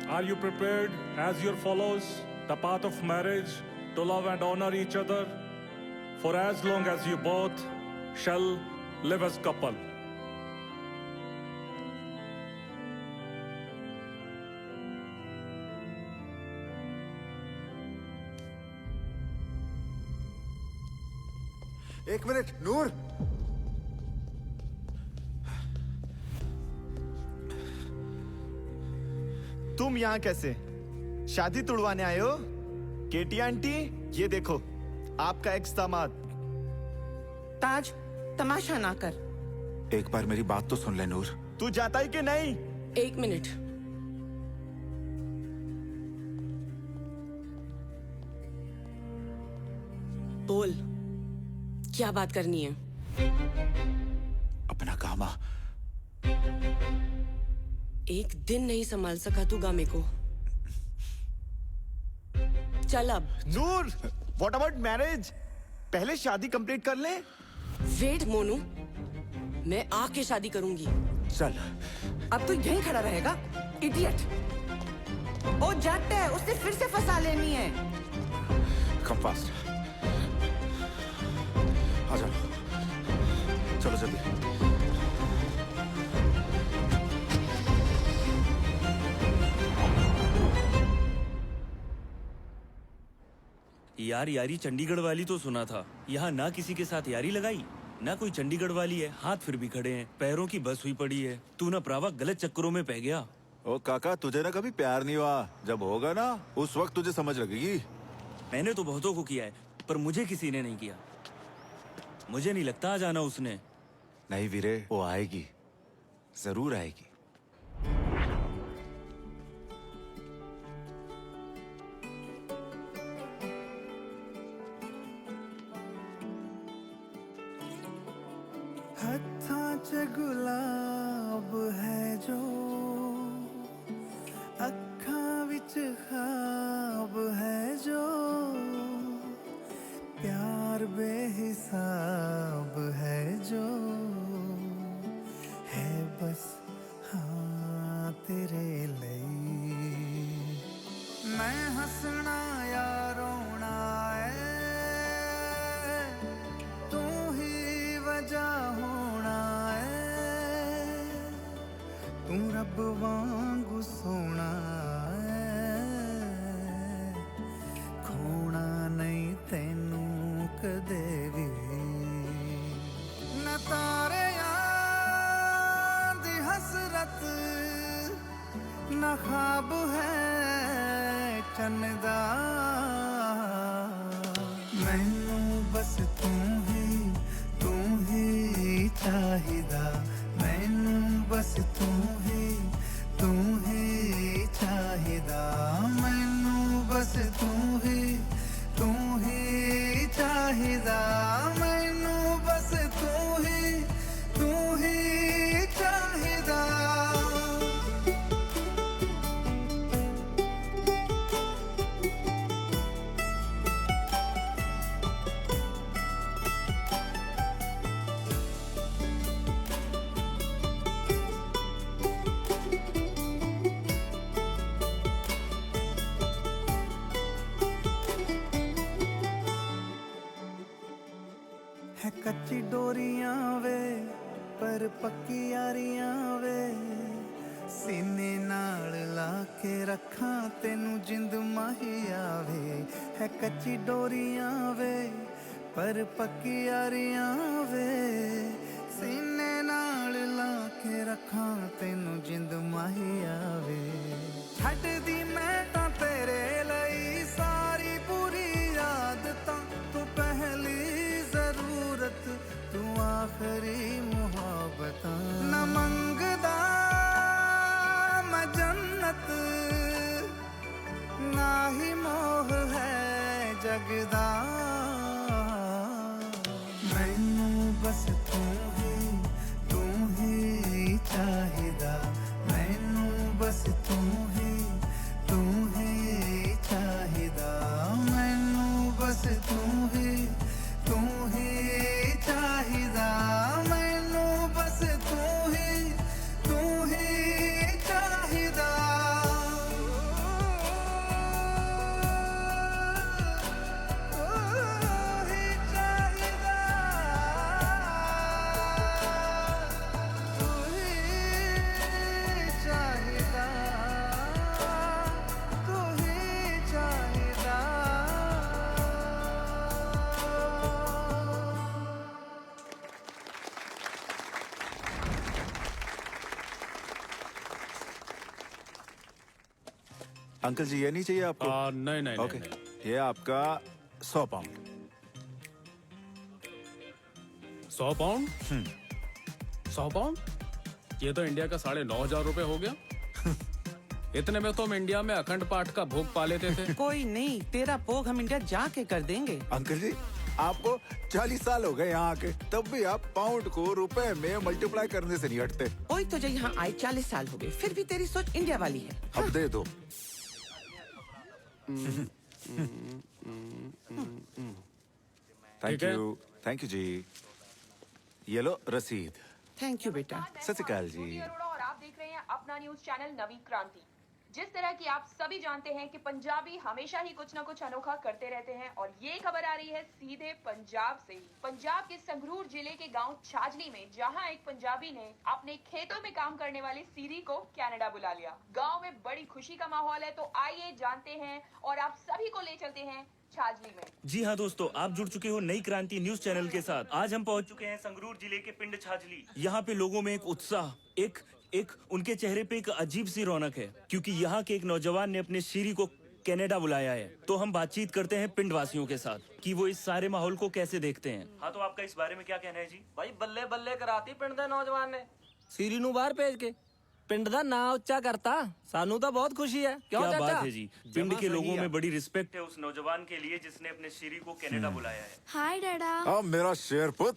Are you prepared as your follows the path of marriage to love and honor each other for as long as you both shall live as couple? एक minute नूर, तुम यहाँ कैसे? शादी तुड़वाने आए हो? केटी aunty, ये देखो आपका एक्स दामाद। ताज, तमाशा ना कर। एक बार मेरी बात तो सुन ले नूर। तू जाता ही कि नहीं? एक मिनट। बोल, क्या बात करनी है? अपना कामा। एक दिन नहीं संभाल सका तू गामे को। चल अब। नूर, व्हाट अबाउट मैरिज? पहले शादी कंप्लीट कर ले। वेट मोनू, मैं आके शादी करूंगी। चल। अब तो यहीं खड़ा रहेगा, इडियट। ओ जट है, उसने फिर से फंसा लेनी है। Come fast. आ जाओ, चलो जल्दी। यार यारी चंडीगढ़ वाली तो सुना था, यहाँ ना किसी के साथ यारी लगाई, ना कोई चंडीगढ़ वाली है। हाथ फिर भी खड़े हैं, पैरों की बस हुई पड़ी है। तू ना प्रावा गलत चक्करों में पै गया। ओ काका, तुझे ना कभी प्यार नहीं हुआ। जब होगा ना उस वक्त तुझे समझ लगेगी। मैंने तो बहुतों को किया है, पर मुझे किसी ने नहीं किया। मुझे नहीं लगता आ जाना उसने। नहीं वीरे, वो आएगी, जरूर आएगी। हत्थां च गुलाब है जो, अखां विच ख्वाब है जो, प्यार बेहिसाब है जो, है बस हाँ तेरे लिए। मैं हंसना या रोना है, तू ही वजह होना है। तू रब वांगू सोना है, खोना नहीं तेनू कदे भी। न तारियां दी हसरत, न ख्वाब है चन्दा। मैनू बस तू ही चाहिदा। मैनू बस तू ही चाहिदा। मैनू बस तू ही चाहिदा। मैनू बस तू ही चाहिदा। है कच्ची डोरियां वे पर पक्की यारियां वे। सीने नाल ला के रखा तेनू जिंद माही आवे। है कच्ची डोरियां वे पर पक्की यारियां वे। सीने नाल ला के रखा तेनू जिंद माही आवे। छड्ड दी मैं तां तेरे लई सारी बुरी आदतां। तू पहली जरूरत, तू आखरी मुहब्बत। न मंगदा मैं जन्नत, ना ही मोह है जगदा। मैनू बस तू ही चाहिदा। मैनू बस तू ही चाहिदा। मैनू बस तू ही चाहिदा। मैनू बस तू ही चाहिदा। अंकल जी ये नहीं चाहिए आपको? नहीं नहीं ओके, नहीं, ये आपका 100 पाउंड। 100 पाउंड 100 पाउंड, ये तो इंडिया का 9,500 रुपए हो गया। इतने में तो हम इंडिया में अखंड पाठ का भोग पा लेते थे। कोई नहीं, तेरा भोग हम इंडिया जाके कर देंगे। अंकल जी आपको 40 साल हो गए यहाँ आके, तब भी आप पाउंड को रुपए में मल्टीप्लाई करने से नहीं हटते। कोई तुझे यहाँ आए 40 साल हो गए, फिर भी तेरी सोच इंडिया वाली है। अब दे दो। ठीक है। थैंक यू जी। ये लो रसीद। थैंक यू बेटा। सत श्री अकाल जी। मैं अरोड़ा और आप देख रहे हैं अपना न्यूज चैनल नवी क्रांति। जिस तरह की आप सभी जानते हैं कि पंजाबी हमेशा ही कुछ न कुछ अनोखा करते रहते हैं और ये खबर आ रही है सीधे पंजाब से ही। पंजाब के संगरूर जिले के गांव छाजली में, जहां एक पंजाबी ने अपने खेतों में काम करने वाली सीरी को कनाडा बुला लिया। गांव में बड़ी खुशी का माहौल है, तो आइए जानते हैं और आप सभी को ले चलते हैं छाजली में। जी हाँ दोस्तों, आप जुड़ चुके हो नई क्रांति न्यूज चैनल के साथ। आज हम पहुंच चुके हैं संगरूर जिले के पिंड छाजली। यहाँ पे लोगों में एक उत्साह, एक उनके चेहरे पे एक अजीब सी रौनक है, क्योंकि यहाँ के एक नौजवान ने अपने शीरी को कनाडा बुलाया है। तो हम बातचीत करते हैं पिंड वासियों के साथ कि वो इस सारे माहौल को कैसे देखते हैं। हाँ, तो आपका इस बारे में क्या कहना है जी? भाई बल्ले बल्ले कराती पिंड ਦੇ ਨੌਜਵਾਨ ਨੇ ਸੀਰੀ ਨੂੰ ਬਾਹਰ ਭੇਜ ਕੇ ਪਿੰਡ ਦਾ ਨਾਂ ਉੱਚਾ ਕਰਤਾ। ਸਾਨੂੰ ਤਾਂ ਬਹੁਤ ਖੁਸ਼ੀ ਹੈ। ਕਿਉਂ क्या ਚਾਚਾ? बात है जी। पिंड के लोगों में बड़ी रिस्पेक्ट है उस नौजवान के लिए जिसने अपने शीरी को कनाडा बुलाया है। हाय डैडा। अब मेरा शेर पुत।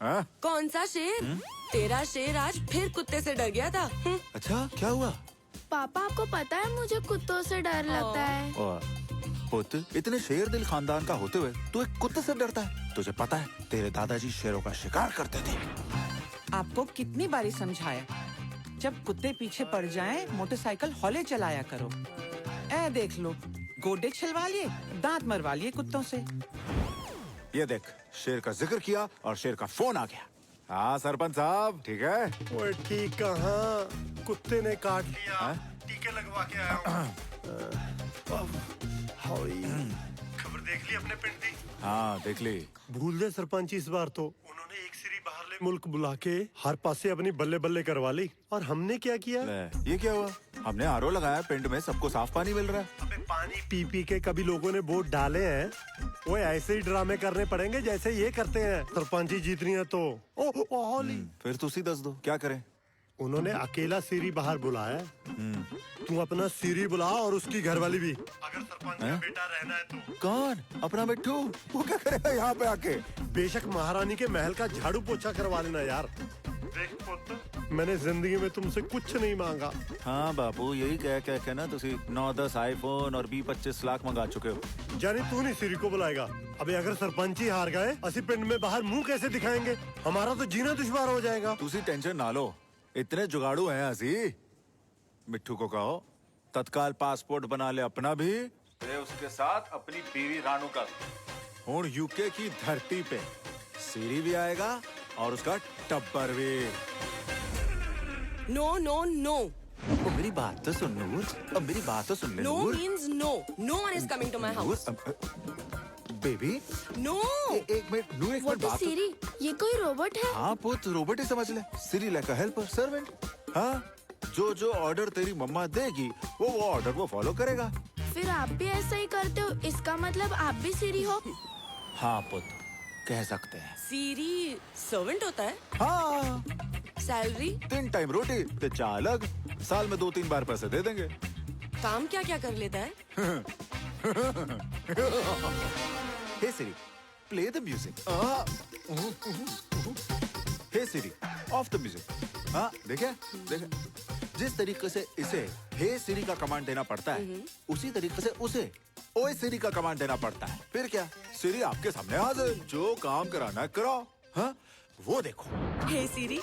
हाँ? कौन सा शेर? तेरा शेर आज फिर कुत्ते से डर गया था। अच्छा क्या हुआ? पापा आपको पता है मुझे कुत्तों से डर लगता है। पुत, इतने शेर दिल खानदान का होते हुए तू एक कुत्ते से डरता है? तुझे पता है तेरे दादाजी शेरों का शिकार करते थे। आपको कितनी बारी समझाया, जब कुत्ते पीछे पड़ जाएं, मोटरसाइकिल हौले चलाया करो। ए देख लो, गोडे छिलवा लिए, दांत मरवा लिए कुत्तों से। ये देख, शेर का जिक्र किया और शेर का फोन आ गया। हाँ सरपंच साहब, ठीक है? ओए ठीक कहाँ, कुत्ते ने काट लिया। हाँ? टीके लगवा के आया हूँ। खबर देख ली अपने पिंड दी? हाँ देख ली। भूल दे सरपंच, इस बार तो उन्होंने एक सीरी बाहरले मुल्क बुला के हर पासे अपनी बल्ले बल्ले करवा ली। और हमने क्या किया? ये क्या हुआ? हमने आरओ लगाया, पिंड में सबको साफ पानी मिल रहा है। अबे पानी पी पी के कभी लोगों ने वोट डाले हैं? वो ऐसे ही ड्रामे करने पड़ेंगे जैसे ये करते हैं। सरपंची जीतनी है तो होली। फिर तुसी दस दो क्या करें? उन्होंने अकेला सीरी बाहर बुलाया। तू अपना सीरी बुला और उसकी घरवाली भी। अगर सरपंच का बेटा रहना है तो। कौन? अपना बिट्टू? वो क्या करेगा यहाँ पे आके? बेशक महारानी के महल का झाड़ू पोछा करवा लेना यार। देख पुत्र, मैंने जिंदगी में तुमसे कुछ नहीं मांगा। हाँ बापू, यही कह के ना तुसी 9-10 आईफोन और 20-25 लाख मंगा चुके हो। जानी तू नहीं सीरी को बुलाएगा। अबे अगर सरपंच ही हार गए, असी पिंड में बाहर मुंह कैसे दिखाएंगे? हमारा तो जीना दुश्वार हो जाएगा। तुसी टेंशन ना लो, इतने जुगाड़ू हैं असी। मिट्ठू को कहो तत्काल पासपोर्ट बना ले अपना भी, उसके साथ अपनी बीवी रानू का भी। हूँ यूके की धरती पे सीरी भी आएगा और उसका टब्बर भी। No no no. मेरी बात तो सुन नूर, अब मेरी बात तो सुन ले no Noor. Means no. No one is coming to my house. Baby no. एक मिनट नूर, एक मिनट बात। सीरी, ये कोई रोबोट है? हाँ पुत, रोबोट ही समझ ले। सीरी लाइक अ हेल्पर, सर्वेंट। हाँ, जो जो ऑर्डर तेरी मम्मा देगी वो ऑर्डर वो फॉलो करेगा। फिर आप भी ऐसा ही करते हो, इसका मतलब आप भी सीरी हो? हाँ पुत, कह सकते हैं। सीरी सर्वेंट होता है? हाँ। सैलरी? 3 टाइम रोटी ते चाय अलग, साल में 2-3 बार पैसे दे देंगे। काम क्या क्या कर लेता है? Hey Siri, play the music. Hey Siri, off the music. हाँ देखे, जिस तरीके से इसे हे सिरी का कमांड देना पड़ता है, उसी तरीके से उसे ओए सिरी का कमांड देना पड़ता है। फिर क्या, सिरी आपके सामने हाजिर, जो काम कराना है कराओ। हाँ, वो देखो। Hey Siri,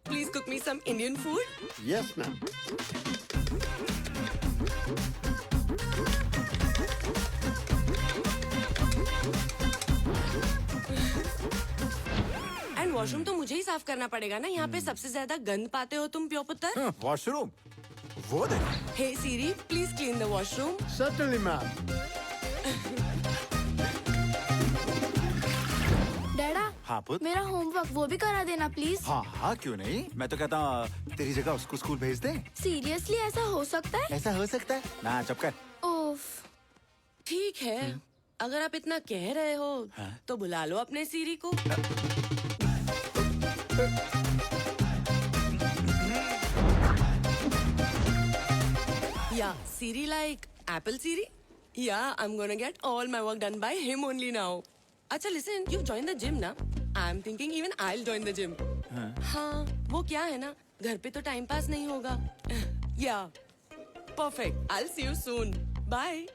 please cook me some Indian food. Yes ma'am. And washroom तो मुझे ही साफ करना पड़ेगा ना, यहाँ पे सबसे ज्यादा गंद पाते हो तुम प्यो पुत्र। वॉशरूम, वो देखो। Hey Siri, please clean the washroom. Certainly ma'am. डैडा, हाँ पुत्र। मेरा होमवर्क वो भी करा देना प्लीज। हाँ हाँ क्यों नहीं, मैं तो कहता तेरी जगह उसको स्कूल भेज दे। सीरियसली ऐसा हो सकता है? ऐसा हो सकता है ना, चुप कर। ओफ। ठीक है, अगर आप इतना कह रहे हो तो बुला लो अपने सीरी को। Yeah, Siri like Apple Siri? Yeah, I'm gonna get all my work done by him only now. अच्छा listen, you've joined the gym ना? I'm thinking even I'll join the gym. हाँ, वो क्या है ना, घर पे तो टाइम पास नहीं होगा. Yeah, perfect. I'll see you soon. Bye.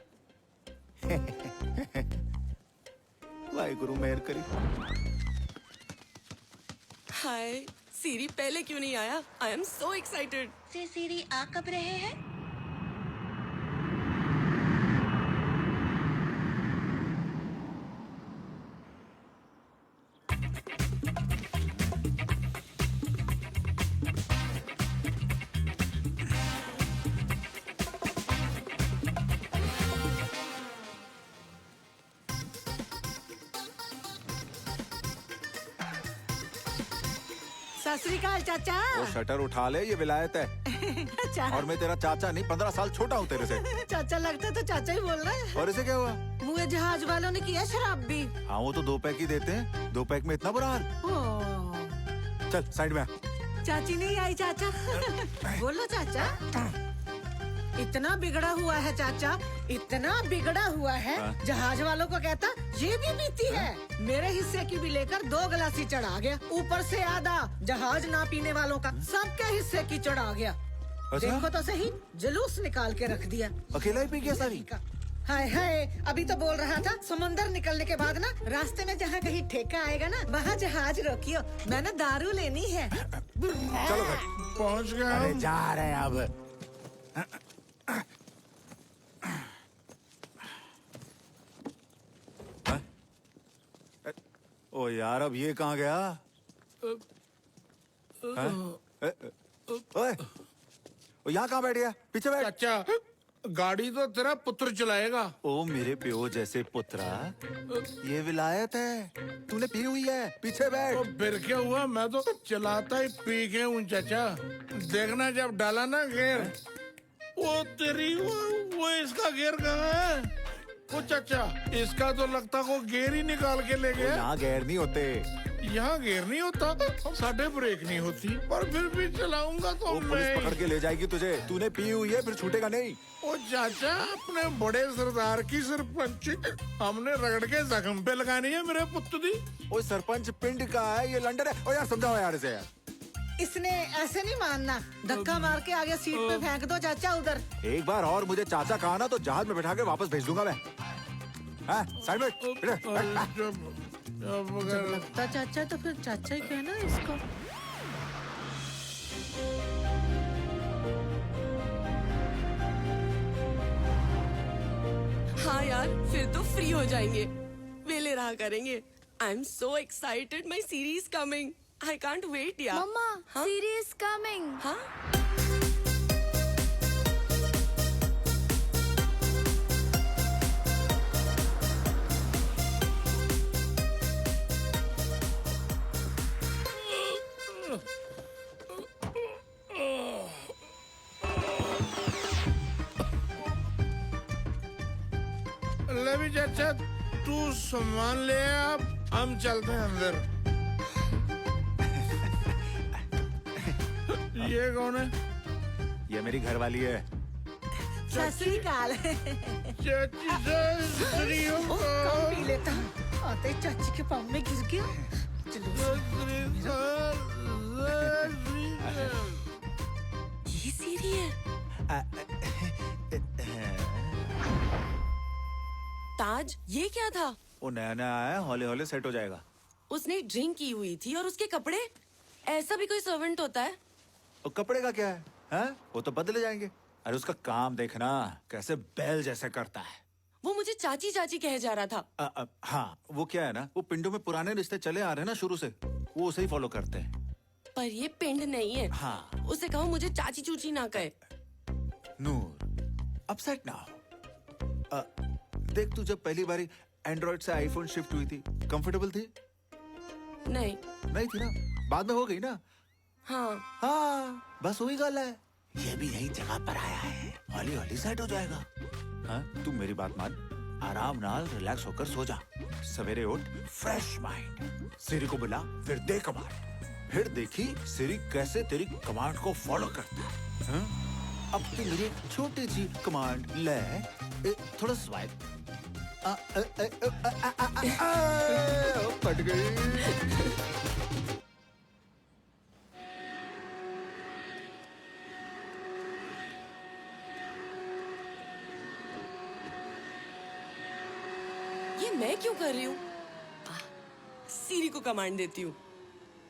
Waheguru मेहर करी। हाय, सीरी पहले क्यों नहीं आया? I am so excited. से सीरी आ कब रहे हैं? सत श्री अकाल चाचा। वो शटर उठा ले, ये विलायत है। और मैं तेरा चाचा नहीं, 15 साल छोटा हूँ तेरे से। चाचा लगता है तो चाचा ही बोल रहा है। और इसे क्या हुआ? मुझे जहाज वालों ने किया शराब भी। हाँ वो तो 2 पैक ही देते हैं, 2 पैक में इतना बुरा हाल। चल साइड में आ। चाची नहीं आई चाचा। बोलो चाचा। इतना बिगड़ा हुआ है चाचा, इतना बिगड़ा हुआ है। जहाज वालों को कहता ये भी पीती है। मेरे हिस्से की भी लेकर 2 गिलास ही चढ़ा गया। ऊपर से आधा जहाज ना पीने वालों का सबके हिस्से की चढ़ा गया। अच्छा? देखो तो सही, जुलूस निकाल के रख दिया। अकेला ही पी गया सारी? हाय हाय, अभी तो बोल रहा था समंदर निकलने के बाद ना रास्ते में जहाँ कहीं ठेका आएगा ना वहाँ जहाज रोकियो, मैंने दारू लेनी है। चलो घर पहुँच गए। अरे जा रहे हैं अब। ओ यार, अब ये कहाँ गया? ओए, यहाँ कहाँ बैठ गया? पीछे बैठ। चाचा, गाड़ी तो तेरा पुत्र चलाएगा। ओ मेरे प्यो जैसे पुत्रा, ये विलायत है, तूने पी हुई है, पीछे बैठ। तो फिर क्या हुआ, मैं तो चलाता ही पी के हूँ चाचा। देखना जब डाला ना गेयर, वो तेरी वो इसका गेयर कहाँ है? वो चाचा, इसका तो लगता को गेयर ही निकाल के ले गया। यहाँ गेयर नहीं होते। यहाँ गेयर नहीं होता, साढ़े ब्रेक नहीं होती, पर फिर भी चलाऊंगा तो पुलिस पकड़ के ले जाएगी तुझे। तूने पी हुई है, फिर छूटेगा नहीं। ओ चाचा, अपने बड़े सरदार की सरपंच हमने रगड़ के जख्म पे लगानी है मेरे पुत्र दी। ओ सरपंच पिंड का है, ये लंडन है। ओ यार समझाओ यार इसे यार। इसने ऐसे नहीं मानना, धक्का मार के आगे सीट पे फेंक दो चाचा उधर। एक बार और मुझे चाचा कहा ना तो जहाज में बैठा के वापस भेज दूंगा मैं। साइड में जब लगता चाचा तो फिर चाचा ही कहना इसको। हाँ यार, फिर तो फ्री हो जाएंगे, वेले रहा करेंगे। I am so excited, my series coming. I can't wait यार। मम्मा, सीरीज कमिंग। हाँ? ले भी चाचा, तू सामान ले आप, हम चलते हैं अंदर। ये कौन है? ये मेरी घरवाली है। सत श्री अकाल। चाची ससुरी हो। कम पी लेता, आते चाची के पाँव में गिर गया। ये सीरी है। ताज, ये क्या था? वो नया नया आया, हौले हौले सेट हो जाएगा। उसने ड्रिंक की हुई थी और उसके कपड़े, ऐसा भी कोई सर्वेंट होता है? और कपड़े का क्या है? हैं? वो तो बदले जाएंगे। अरे उसका काम देखना, कैसे बैल जैसे करता है। वो मुझे चाची चाची कहे जा रहा था। हाँ, वो क्या है ना, वो पिंडों में पुराने रिश्ते चले आ रहे हैं ना शुरू से, वो उसे ही फॉलो करते हैं। पर ये पिंड नहीं है। हाँ। उसे कहो मुझे चाची चूची ना कहे। नूर, अपसेट ना हो। देख, तू जब पहली बारी एंड्रॉइड से आईफोन शिफ्ट हुई थी, कंफर्टेबल थी? नहीं नहीं थी ना, बाद में हो गई ना। हाँ हाँ बस वही गल है, ये भी यही जगह पर आया है, हौली हौली सेट हो जाएगा। हाँ तू मेरी बात मान, आराम नाल रिलैक्स होकर सो जा, सवेरे उठ फ्रेश माइंड, सिरी को बुला, फिर दे कमांड, फिर देखी सिरी कैसे तेरी कमांड को फॉलो करता है। हाँ? अब तू मेरी एक छोटी सी कमांड ले, थोड़ा स्वाइप, पट गई। ये मैं क्यों कर रही हूँ? सीरी को कमांड देती हूँ।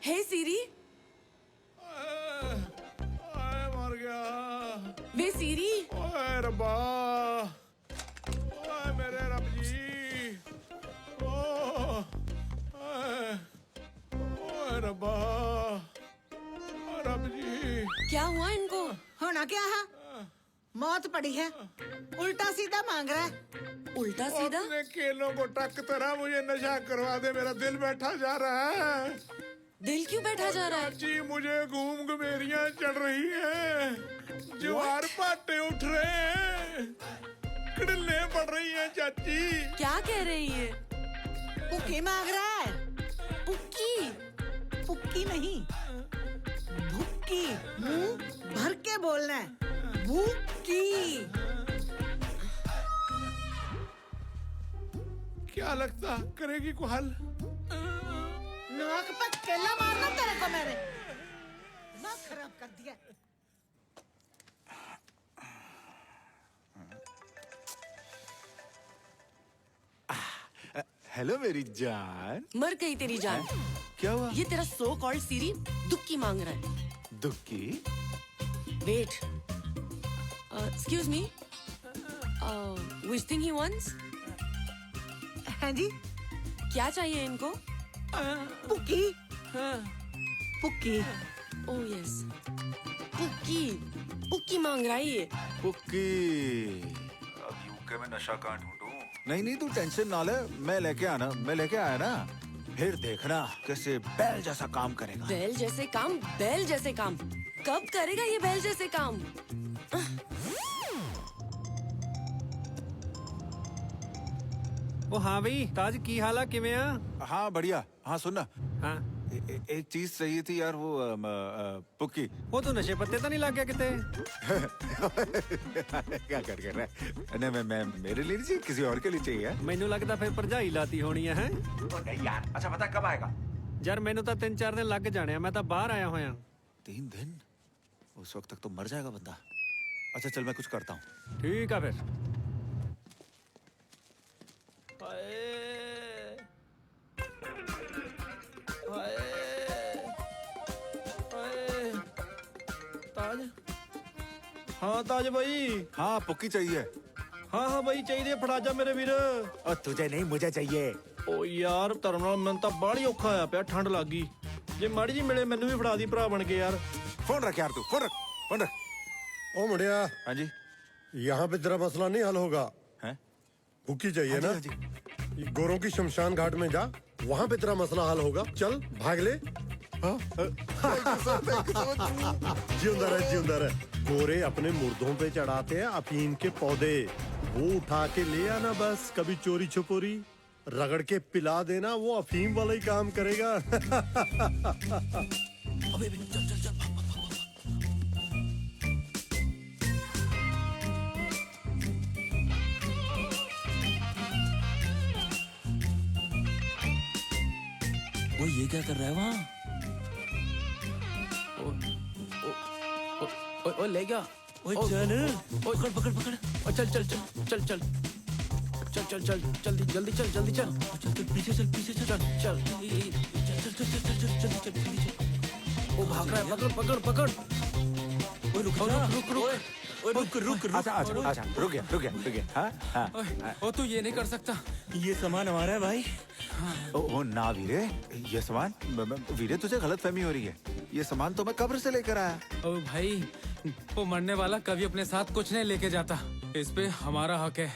हे सीरी। मर गया। वे सीरी। ओए रब्बा, ओए मेरे रब जी, ओए रब्बा, रब जी। क्या हुआ इनको? होना क्या है? मौत पड़ी है, उल्टा सीधा मांग रहा है। उल्टा सीधा? अपने केलों को टक तरह मुझे नशा करवा दे, मेरा दिल बैठा जा रहा है। दिल क्यों बैठा जा रहा है? जी मुझे घूम घमेरियां चढ़ रही हैं, ज्वार भाटे उठ रहे हैं, किडले पड़ रही हैं चाची। क्या कह रही है? पुक्की मांग रहा है। पुक्की? पुक्की नहीं, भुक्की। मुंह भर के बोलना है, भुक्की। क्या लगता करेगी को हल? नाक पर केला मारना तेरे को मैंने, दिमाग खराब कर दिया। हेलो मेरी जान। मर गई तेरी जान। क्या हुआ? ये तेरा सो कॉल्ड सीरी दुक्की मांग रहा है। दुक्की? Wait, excuse me, which thing he wants? हाँ जी। क्या चाहिए इनको? पुक्की। पुक्की। Oh yes, पुक्की। पुक्की मांग रहा है ये। पुक्की। अब यूके में नशा कहाँ ढूंढूं? नहीं तू टेंशन ना ले, मैं लेके आया ना, फिर देखना कैसे बैल जैसा काम करेगा। बैल जैसे काम? बैल जैसे काम कब करेगा ये बैल जैसे काम? ओ हाँ भाई, ताज की हाल किवें आ? हाँ बढ़िया। हाँ सुनना, हाँ एक चीज चाहिए थी यार, वो पुक्की। वो तो नशे पत्ते तो नहीं लग गया किते? क्या कर रहा है? नहीं मैं मेरे लिए नहीं चाहिए, किसी और के लिए चाहिए। मैनू लगता फिर भरजाई लाती होनी है। नहीं यार। अच्छा बता कब आएगा? यार मैनू तो 3-4 दिन लग जाने, मैं तो बाहर आया हुआ। 3 दिन? उस वक्त तक तो मर जाएगा बंदा। अच्छा चल मैं कुछ करता हूँ। ठीक है फिर। ताज? हाँ ताज भाई। हाँ पुक्की चाहिए। हाँ भाई चाहिए, फड़ा जा मेरे वीर। और तुझे नहीं मुझे चाहिए। ओ यार धर्म मन तो बाड़ी औखा आया पिया, ठंड लग गई। जे माड़ी जी मिले मैनू भी फड़ा दी भरा बन के यार। फोन रख यार तू, फोन रख। ओ मुड़िया। हाँ जी। यहाँ पे तेरा मसला नहीं हल होगा। हैं? भूखी चाहिए ना? गोरों की शमशान घाट में जा, वहाँ पे तेरा मसला हल होगा। चल भाग ले। जिंदा रहे। गोरे अपने मुर्दों पे चढ़ाते हैं अफीम के पौधे, वो उठा के ले आना बस। कभी चोरी छुपोरी रगड़ के पिला देना, वो अफीम वाला ही काम करेगा। अबे चल वो ये क्या कर रहा है वहाँ? ओ ले गया। ओए चल, पकड़। ओ चल जल्दी चल। पीछे चल। वो भाग रहा है, पकड़। रुक। अच्छा रुक गया। हाँ। ओ तू ये नहीं कर सकता। ये सामान हमारा है भाई। ओ ना वीरे, ये सामान वीरे तुझे गलत फहमी हो रही है। ये सामान तो मैं कब्र से लेकर आया। ओ भाई, वो मरने वाला कभी अपने साथ कुछ नहीं लेके जाता, इस पे हमारा हक है।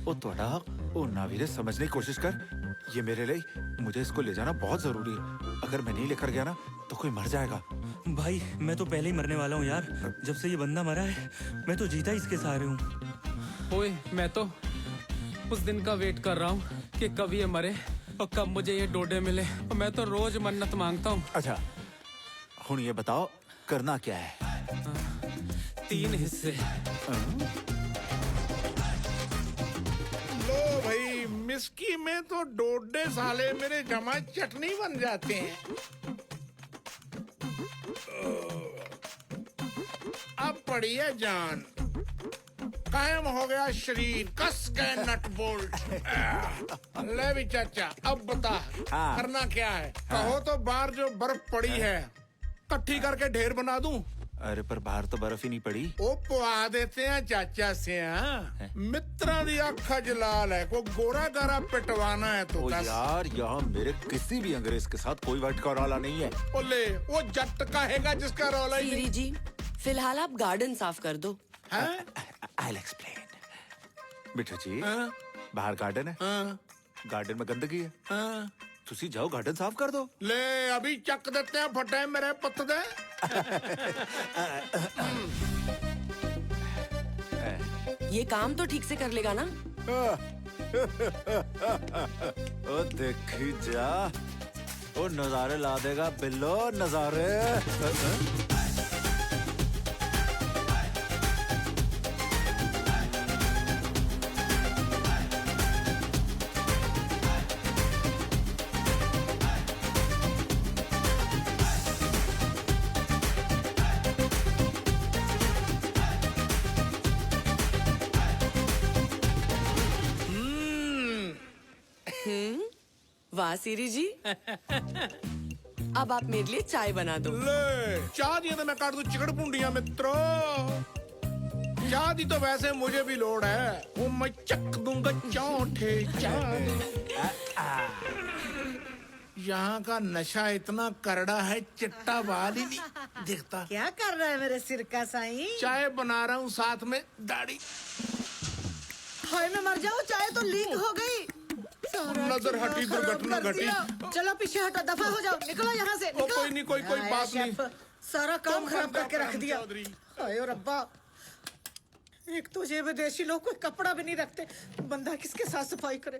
ओ थोड़ा हक। ओ ना वीरे समझने की कोशिश कर, ये मेरे लिए, मुझे इसको ले जाना बहुत जरूरी है। अगर मैं नहीं लेकर गया ना तो कोई मर जाएगा। भाई मैं तो पहले ही मरने वाला हूँ यार। जब से ये बंदा मरा है मैं तो जीता इसके सहारे हूँ। ओए मैं तो उस दिन का वेट कर रहा हूँ कि कब ये मरे और कब मुझे ये डोडे मिले। और मैं तो रोज मन्नत मांगता हूँ। अच्छा हुन ये बताओ करना क्या है? 3 हिस्से। लो भाई, मिस्की में तो डोडे साले मेरे जमा चटनी बन जाते हैं। अब बढ़िया जान, कायम हो गया शरीर, कस गए नट बोल्ट। ले भी चाचा, अब बता करना क्या है? कहो तो बाहर जो बर्फ पड़ी है इकट्ठी करके ढेर बना दूं? अरे पर बाहर तो बर्फ ही नहीं पड़ी। ओ पुआ देते हैं चाचा से। हाँ मित्रा दी अखा जलाल है, को गोरा गारा पिटवाना है तो ओ दस। यार यहाँ मेरे किसी भी अंग्रेज के साथ कोई वट का रौला नहीं है। बोले वो जट कहेगा जिसका रौला ही सीरी नहीं। जी, फिलहाल आप गार्डन साफ कर दो। I'll explain. बिट्टू जी बाहर गार्डन है, गार्डन में गंदगी है, तुसी जाओ गार्डन साफ कर दो। ले अभी चक देते हैं फटे मेरे पत्ते दे। ये काम तो ठीक से कर लेगा ना? ओ देखी जा, ओ नजारे ला देगा बिल्लो, नजारे। वाह सीरी जी, अब आप मेरे लिए चाय बना दो। ले चाह दी तो मैं काट दूं चिकड़ पुंडिया मित्रों। चाह दी तो वैसे मुझे भी लोड है, वो मैं चक दूंगा चौंठे यहाँ का नशा इतना करड़ा है, चिट्टा बाल ही नहीं दिखता। क्या कर रहा है मेरे सिर का साईं? चाय बना रहा हूँ, साथ में दाढ़ी। हाय मैं मर जाऊँ, चाय तो लीक हो गई। नजर हटी, दुर्घटना घटी। चलो पीछे हटो, दफा हो जाओ, निकलो यहाँ से। निकलो। कोई नहीं, कोई बात नहीं। सारा काम खराब करके रख दिया। हाय रब्बा, एक तो ये विदेशी लोग कोई कपड़ा भी नहीं रखते, बंदा किसके साथ सफाई करे?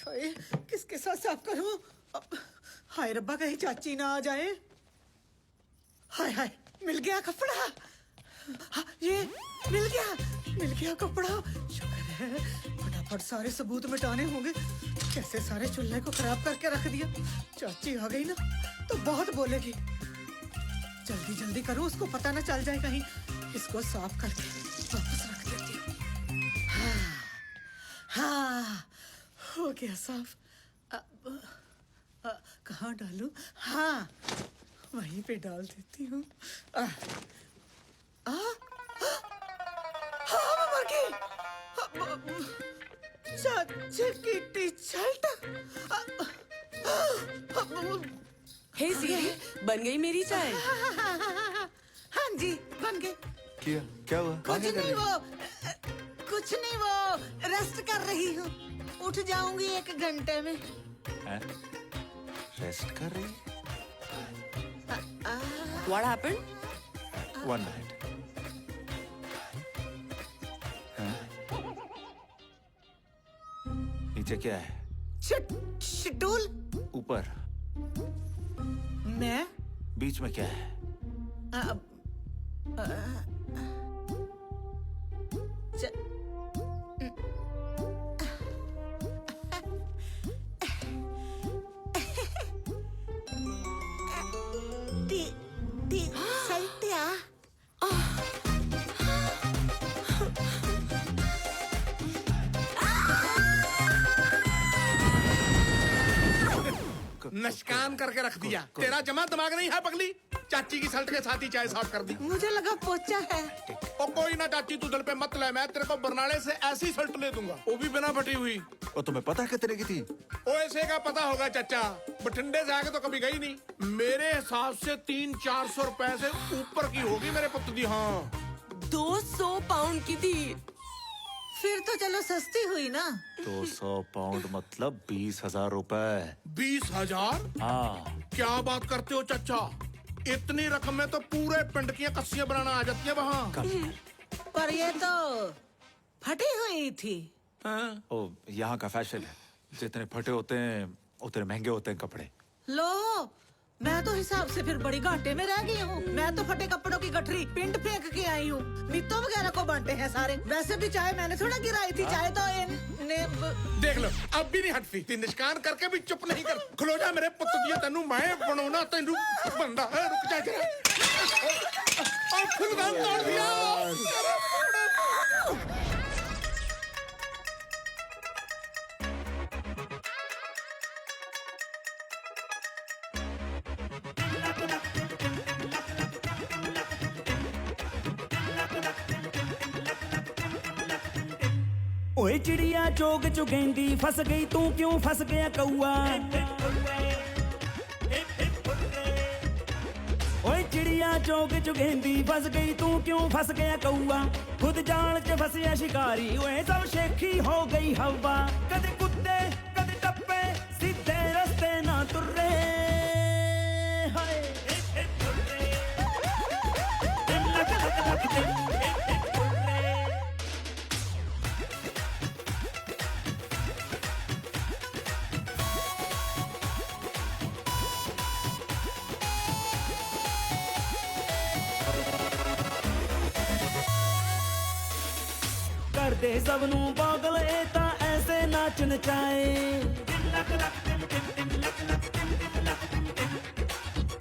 हाय किसके साथ साफ करूं? हाय रब्बा, कहीं चाची ना आ जाए। हाय हाय मिल गया कपड़ा। हाँ, ये मिल गया कपड़ा। शुक्र है, फटाफट सारे सबूत मिटाने होंगे। कैसे सारे चूल्हे को खराब करके रख दिया। चाची आ गई ना तो बहुत बोलेगी। जल्दी जल्दी करो, उसको पता ना चल जाए कहीं। इसको साफ करके वापस रख देती हूँ। हाँ हो गया साफ। कहाँ डालूं? हाँ वहीं पे डाल देती हूँ। हाँ मर गई। चाची की टी-शर्ट। हे सीरी, बन गई मेरी चाय? हाँ जी बन गई। क्या हुआ? कुछ नहीं, वो रेस्ट कर रही हूँ। उठ जाऊंगी 1 घंटे में। रेस्ट कर रही? What happened? 1 minute. नीचे क्या है? शेड्यूल। ऊपर। मैं? बीच में क्या है? सल्टिया। नशकान करके रख दिया। तेरा जमा दिमाग नहीं है पगली? चाची की शर्ट के साथ ही चाय साफ कर दी। मुझे लगा पोचा है। ओ कोई ना चाची, तू दिल पे मत ले, मैं तेरे को बरनाले से ऐसी शर्ट ले दूंगा, वो भी बिना फटी हुई। और तुम्हें पता कितने की थी? ओ ऐसे का पता होगा चाचा, बठिंडे से आके तो कभी गई नहीं। मेरे हिसाब से 300-400 रुपए से ऊपर की होगी मेरे पुत्र दी। हाँ 200 पाउंड की थी। फिर तो चलो सस्ती हुई ना। 200 पाउंड मतलब 20,000 रुपए। 20,000? हाँ। क्या बात करते हो चाचा? इतनी रकम में तो पूरे पिंड की कस्सियां बनाना आ जाती है वहाँ। पर ये तो फटी हुई थी। ओ, यहाँ का फैशन है, जितने फटे होते हैं उतने महंगे होते हैं कपड़े। लो, मैं तो हिसाब से फिर बड़ी घाटे में रह गई हूँ। मैं तो फटे कपड़ों की गठरी पिंड फेंक के आई हूँ। मित्तों वगैरह को बांटे हैं सारे। वैसे भी चाय मैंने थोड़ा गिराई थी, चाय तो देख लो, अब भी नहीं हटती। ती निष्कान करके भी चुप नहीं कर। खलो जा मेरे पुत्त दिया, तेनू मैं बनाना, तेनू बंदा है। रुक जा जरा। और फुलदान तोड़ दिया। ओए चिड़िया चोग चुगेंदी फंस गई, तू क्यों फंस गया कौआ? ओए चिड़िया चोग चुगेंदी फंस गई, तू क्यों फंस गया कौआ? खुद जाल च फंसिया शिकारी, ओए सब शेखी हो गई हवा। कदे कुत्ते कदे टप्पे, सीधे रस्ते ना तुर्रे। ਕਰਦੇ ਸਭ ਨੂੰ ਪਾਗਲ ਇਹ ਤਾਂ ਐਸੇ ਨਾਚ ਨਚਾਏ।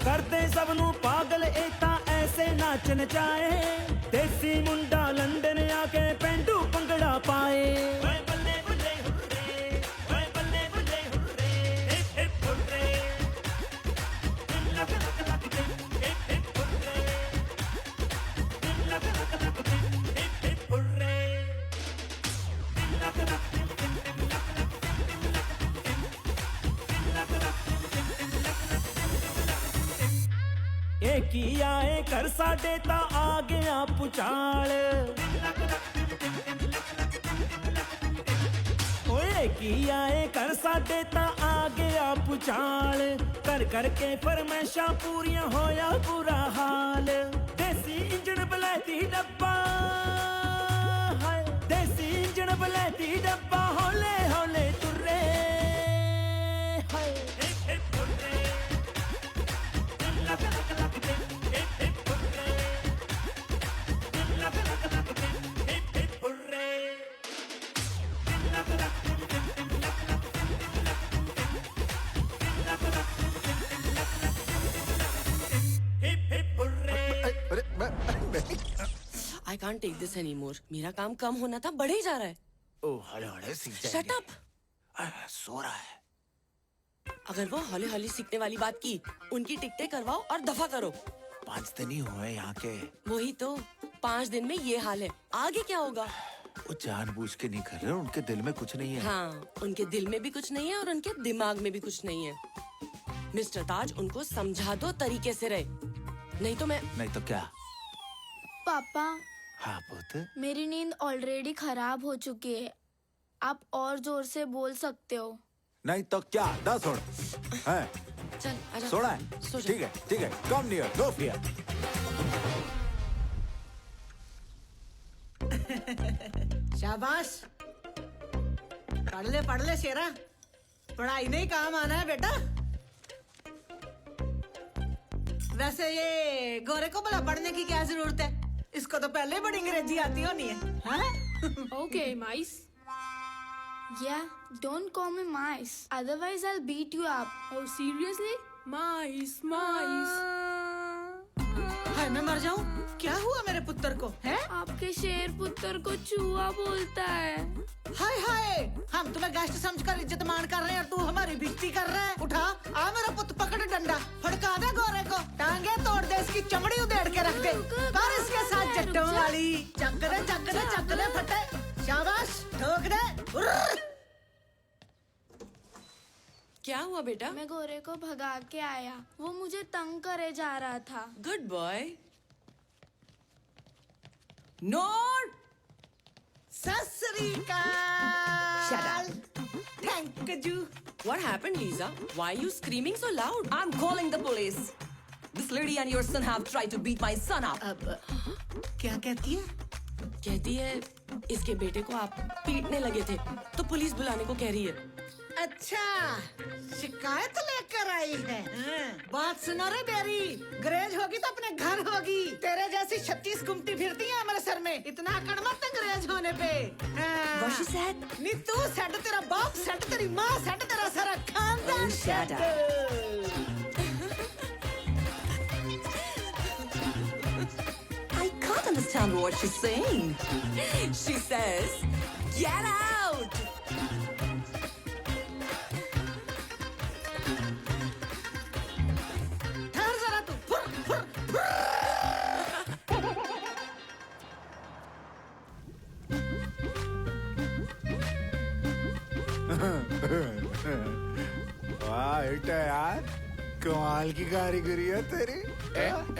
ਕਰਦੇ ਸਭ ਨੂੰ ਪਾਗਲ ਇਹ ਤਾਂ ਐਸੇ ਨਾਚ ਨਚਾਏ। ਦੇਸੀ ਮੁੰਡਾ ਲੰਡਨ ਆ ਕੇ ਪੈਂਡੂ ਭੰਗੜਾ ਪਾਏ। ਓਏ ਬੱਲੇ ਬੱਲੇ ਹੁਰਰੇ, ਓਏ ਬੱਲੇ ਬੱਲੇ ਹੁਰਰੇ, ਹਿਪ ਹਿਪ ਹੁਰਰੇ। ਲੱਕ ਲੱਕ ਲੱਕ ਦੇ ਹਿਪ ਹਿਪ ਹੁਰਰੇ, ਲੱਕ ਲੱਕ ਲੱਕ ਦੇ ਹਿਪ ਹਿਪ ਹੁਰਰੇ। ਇਹ ਕੀ ਆਏ ਘਰ ਸਾਡੇ ਤਾਂ ਆ ਗਿਆ ਪੁਚਾਲ। ਓਏ ਕੀ ਆਏ ਘਰ ਸਾਡੇ ਤਾਂ ਆ ਗਿਆ ਪੁਚਾਲ। ਕਰ ਕਰਕੇ ਫਰਮੈਸ਼ਾਂ ਪੂਰੀਆਂ ਹੋਇਆ ਬੁਰਾ ਹਾਲ। ਦੇਸੀ ਇੰਜਣ ਬਲੈਤੀ ਡੱਬਾ, ਹਾਏ ਦੇਸੀ ਇੰਜਣ ਬਲੈਤੀ ਡੱਬਾ ਹੌਲੇ ਹੌਲੇ ਤੁਰੇ। ਹਾਏ ਹਿਪ ਹਿਪ ਤੁਰੇ, ਲੱਕ ਲੱਕ ਲੱਕ ਦੇ ਹਿਪ ਹਿਪ ਤੁਰੇ, ਲੱਕ ਲੱਕ ਲੱਕ ਦੇ ਹਿਪ ਹਿਪ ਤੁਰੇ, ਲੱਕ ਲੱਕ I can't take this anymore. मेरा काम कम होना था, बढ़े ही जा रहा है। ओह हले हले सीख जाएंगे। Shut up! सो रहा है। अगर वो हौले हौले सीखने वाली बात की, उनकी टिकटें करवाओ और दफा करो। 5 दिन ही हुए यहाँ के। वही तो, 5 दिन में ये हाल है, आगे क्या होगा? वो जानबूझ के नहीं कर रहे, उनके दिल में कुछ नहीं है। हाँ, उनके दिल में भी कुछ नहीं है और उनके दिमाग में भी कुछ नहीं है। मिस्टर ताज, उनको समझा दो तरीके से रहे, नहीं तो मैं। नहीं तो क्या? पापा, हाँ पुत्र। मेरी नींद ऑलरेडी खराब हो चुकी है, आप और जोर से बोल सकते हो। नहीं तो क्या? 10 सुन। हैं? चल आजा। सोना है? सो जा। ठीक है, कम नियर, नो फियर। शाबाश, पढ़ ले शेरा, पढ़ाई नहीं काम आना है बेटा। वैसे ये गोरे को भला पढ़ने की क्या जरूरत है? इसको तो पहले बड़ी अंग्रेजी आती होनी है। Okay, mice. Yeah, don't call me mice. Otherwise, I'll beat you up. Oh, seriously? Mice, mice. हाय मैं मर जाऊं? क्या हुआ मेरे पुत्र को? है? आपके शेर पुत्र को चूहा बोलता है। हाय हाय, हम तुम्हें गेस्ट समझकर इज्जत मान कर रहे हैं और तू हमारी बेइज्जती कर रहा है। उठा, आ मेरा पुत्र, पकड़ डंडा, फड़का दे गोरे को, टांगे तोड़ दे, इसकी चमड़ी उधेड़ के रख दे, कर इसके साथ जट्टों वाली। चक दे फटे, शाबाश, ठोक दे। क्या हुआ बेटा? मैं गोरे को भगा के आया, वो मुझे तंग करे जा रहा था। Good boy. नोट सत श्री अकाल। Shut up. Thank you. What happened, Lisa? Why are you screaming so loud? I'm calling the police. This lady and your son have tried to beat my son up. क्या कहती है? कहती है इसके बेटे को आप पीटने लगे थे, तो पुलिस बुलाने को कह रही है। अच्छा, शिकायत लेकर आई है। बात सुनो रे बेरी, अंग्रेज होगी तो अपने घर होगी। तेरे जैसी 36 गुमटी फिरती है मेरे सर में, इतना अकड़ मत अंग्रेज होने पे। What she said? नी तू सेट, तेरा बाप सेट, तेरी माँ सेट, तेरा सारा खानदान Oh, shut set. I can't understand what she's saying. She says, "Get out!" ठहर जरा तू, फुर, फुर, फुर। वाह हिट है यार, कमाल की कारीगरी है तेरी।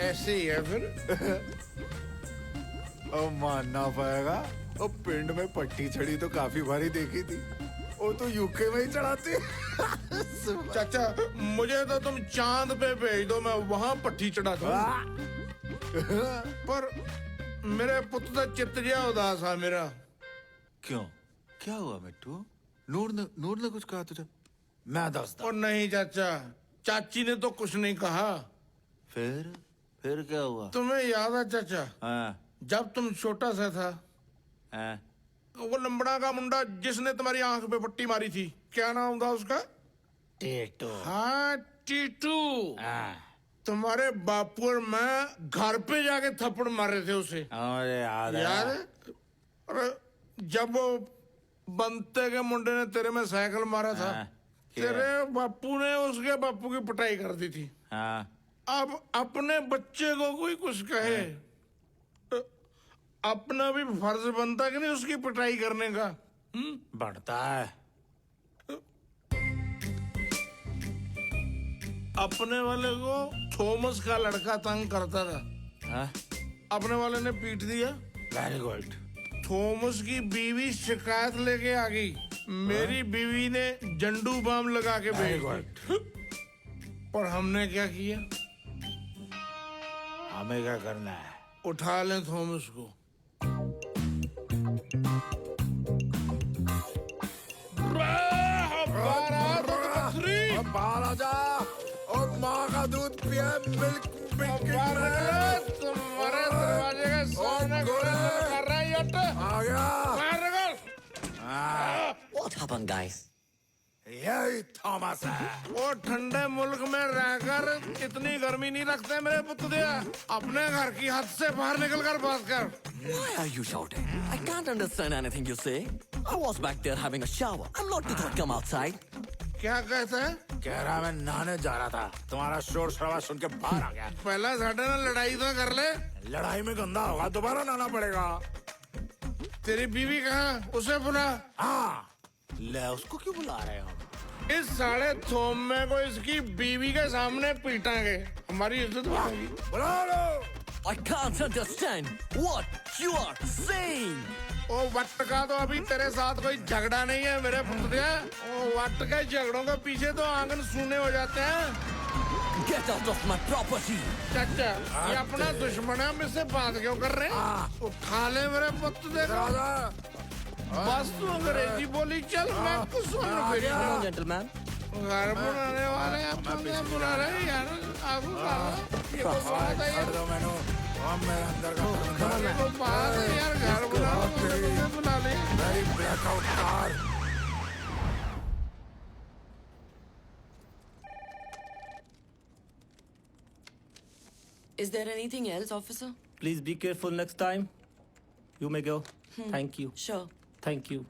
ऐसे ही है फिर। ओ मानना पड़ेगा, ओ पिंड में पट्टी चढ़ी तो काफी भारी देखी थी, वो तो यूके में ही चढ़ाती। चाचा मुझे तो तुम चांद पे भेज दो, मैं वहां पट्टी चढ़ा दूं। पर मेरे पुत्र का चित्त जिया उदास है मेरा। क्यों, क्या हुआ मिट्टू? नूर ने कुछ कहा तुझे? मैं दसता। और नहीं चाचा, चाची ने तो कुछ नहीं कहा। फिर क्या हुआ? तुम्हें याद है चाचा? हाँ। जब तुम छोटा सा था, हाँ। वो लंबड़ा का मुंडा जिसने तुम्हारी आंख पे पट्टी मारी थी, क्या नाम था उसका? टीटू। हाँ टीटू। तुम्हारे बापू और मैं घर पे जाके थप्पड़ मारे थे उसे। याद है? अरे जब वो बंते के मुंडे ने तेरे में साइकिल मारा था, तेरे बापू ने उसके बापू की पिटाई कर दी थी। अब अपने बच्चे को कोई कुछ कहे, अपना भी फर्ज बनता कि नहीं उसकी पिटाई करने का? बढ़ता है। अपने वाले को थॉमस का लड़का तंग करता था, अपने वाले ने पीट दिया। Very good. थॉमस की बीवी शिकायत लेके आ गई, मेरी बीवी ने जंडू बाम लगा के भेज दिया। और हमने क्या किया? हमें क्या करना है? उठा लें थॉमस को। बाहर आ जा और माँ का दूध पिए, मिल्क तुम्हारे दरवाजे के सामने कर रहा है यट। आ गया। What happened, guys? यही थॉमस है। वो ठंडे मुल्क में रहकर इतनी गर्मी नहीं रखते मेरे पुत्र। अपने घर की हद से बाहर निकल कर बात कर। Why are you shouting? I can't understand anything you say. I was back there having a shower. I'm not to come outside. क्या कहता है? कह रहा मैं नहाने जा रहा था, तुम्हारा शोर शराबा सुन के बाहर आ गया। पहला साढ़े ना लड़ाई तो कर ले। लड़ाई में गंदा होगा, दोबारा नहाना पड़ेगा। तेरी बीवी कहाँ? उसे बुला। हाँ, ले उसको क्यों बुला रहे हो? इस साढ़े थोमे को इसकी बीवी के सामने पीटांगे, हमारी इज्जत बढ़ेगी। बुला लो। I can't understand what you are saying. ओ वट का तो अभी तेरे साथ कोई झगड़ा नहीं है मेरे पुत्र। ओ वट के झगड़ों के पीछे तो आंगन सूने हो जाते हैं। Get out of my property. चाचा, ये अपना दुश्मन है, हम इससे बात क्यों कर रहे हैं? उठा ले मेरे पुत्र। देखो बस तू अंग्रेजी बोली चल, मैं कुछ सुन Come on, gentleman. घर बुलाने वाले अपने बुला रहे यार। आगू ये तो बात है यार। मेरे अंदर का तो बात है यार, घर बुला ले। मेरी blackout car. Is there anything else, officer? Please be careful next time. You may go. Thank you. Sure. Thank you.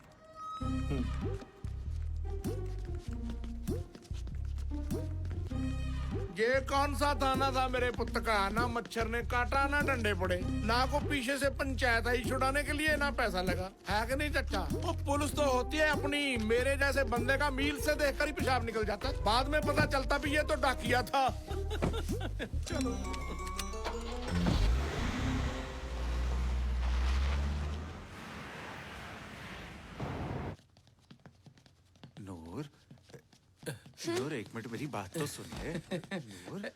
ये कौन सा थाना था मेरे पुत्र का? ना मच्छर ने काटा, ना डंडे पड़े, ना को पीछे से पंचायत आई छुड़ाने के लिए, ना पैसा लगा। है कि नहीं चाचा? वो पुलिस तो होती है अपनी, मेरे जैसे बंदे का मील से देखकर ही पेशाब निकल जाता, बाद में पता चलता भी ये तो डाकिया था। चलो नूर एक मिनट मेरी बात तो सुन ले। नूर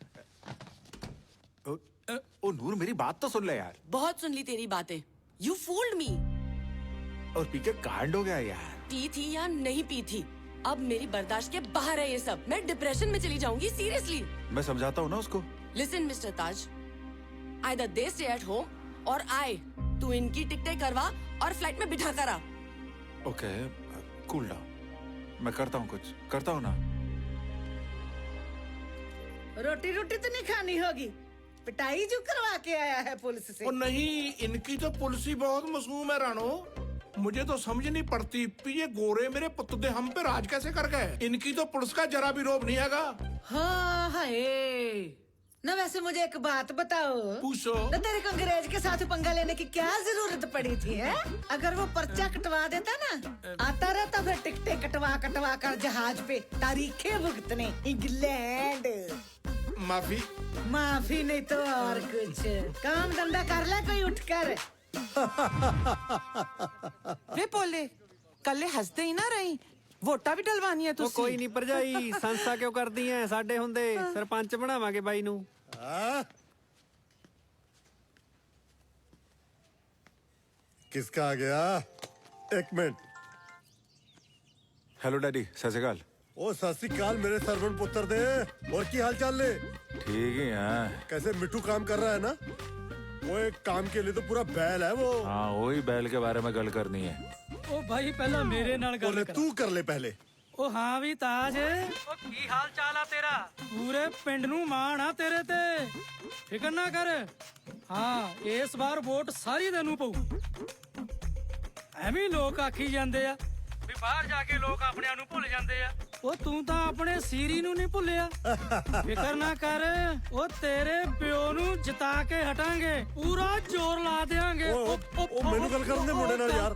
ओ नूर मेरी बात तो सुन ले यार। बहुत सुन ली तेरी बातें। यू फूल्ड मी। और पी के कांड हो गया यार। पी थी या नहीं पी थी, अब मेरी बर्दाश्त के बाहर है ये सब। मैं डिप्रेशन में चली जाऊंगी सीरियसली। मैं समझाता हूँ ना उसको। Listen mister Taj, either they stay at home और आई। तू इनकी टिकटें करवा और फ्लाइट में बिठा कर आ। ओके कूल डाउन, मैं करता हूँ कुछ करता हूँ ना। रोटी रोटी तो नहीं खानी होगी, पिटाई जो करवा के आया है पुलिस से। और नहीं, इनकी तो पुलिस ही बहुत मासूम है रानो। मुझे तो समझ नहीं पड़ती ये गोरे मेरे पुतदे हम पे राज कैसे कर गए। इनकी तो पुलिस का जरा भी रोब नहीं आगा। हाँ हाय ना। वैसे मुझे एक बात बताओ, पूछो ना तेरे को अंग्रेज के साथ पंगा लेने की क्या जरूरत पड़ी थी है? अगर वो पर्चा कटवा देता ना, आता रहता फिर टिकटें कटवा कटवा कर जहाज पे तारीखें भुगतने इंग्लैंड। माफी माफी नहीं तो और कुछ। काम धंधा कर ले कोई उठकर। वे बोले कल्ले हंसते ही ना रही, वोटा भी डलवानी है ਉਹ ਕੋਈ ਨਹੀਂ ਭਰਜਾਈ, ਸੰਸਾ ਕਿਉਂ ਕਰਦੀ ਐ? ਸਾਡੇ ਹੁੰਦੇ ਸਰਪੰਚ ਬਣਾਵਾਂਗੇ ਬਾਈ ਨੂੰ। किसका आ गया? एक मिनट। हेलो डैडी, सत श्री अकाल। ओ सत श्री अकाल मेरे सरवण पुत्र दे। और की हाल चाल ले? ठीक ही है। कैसे मिट्टू काम कर रहा है ना? वो एक काम के लिए तो पूरा बैल है वो। हाँ वही बैल के बारे में गल करनी है। ओ भाई पहला मेरे नाल गल कर। तू कर ले पहले। ओ हाँ भी ताज, ओ की हाल चाल आ तेरा? पूरे पिंड नू माण आ तेरे ते, फिकर ना कर। हाँ इस बार वोट सारी तेनू पऊ। ਐਵੇਂ ਲੋਕ ਆਖੀ ਜਾਂਦੇ ਆ ਵੀ ਬਾਹਰ ਜਾ ਕੇ ਲੋਕ ਆਪਣਿਆਂ ਨੂੰ ਭੁੱਲ ਜਾਂਦੇ ਆ। ਉਹ ਤੂੰ ਤਾਂ ਆਪਣੇ ਸੀਰੀ ਨੂੰ ਨਹੀਂ ਭੁੱਲਿਆ। ਫਿਕਰ ਨਾ ਕਰ, ਉਹ ਤੇਰੇ ਪਿਓ ਨੂੰ ਜਿਤਾ ਕੇ ਹਟਾਂਗੇ, ਪੂਰਾ ਜ਼ੋਰ ਲਾ ਦੇਾਂਗੇ। ओ मेनू गल करने मुंडे नाल यार।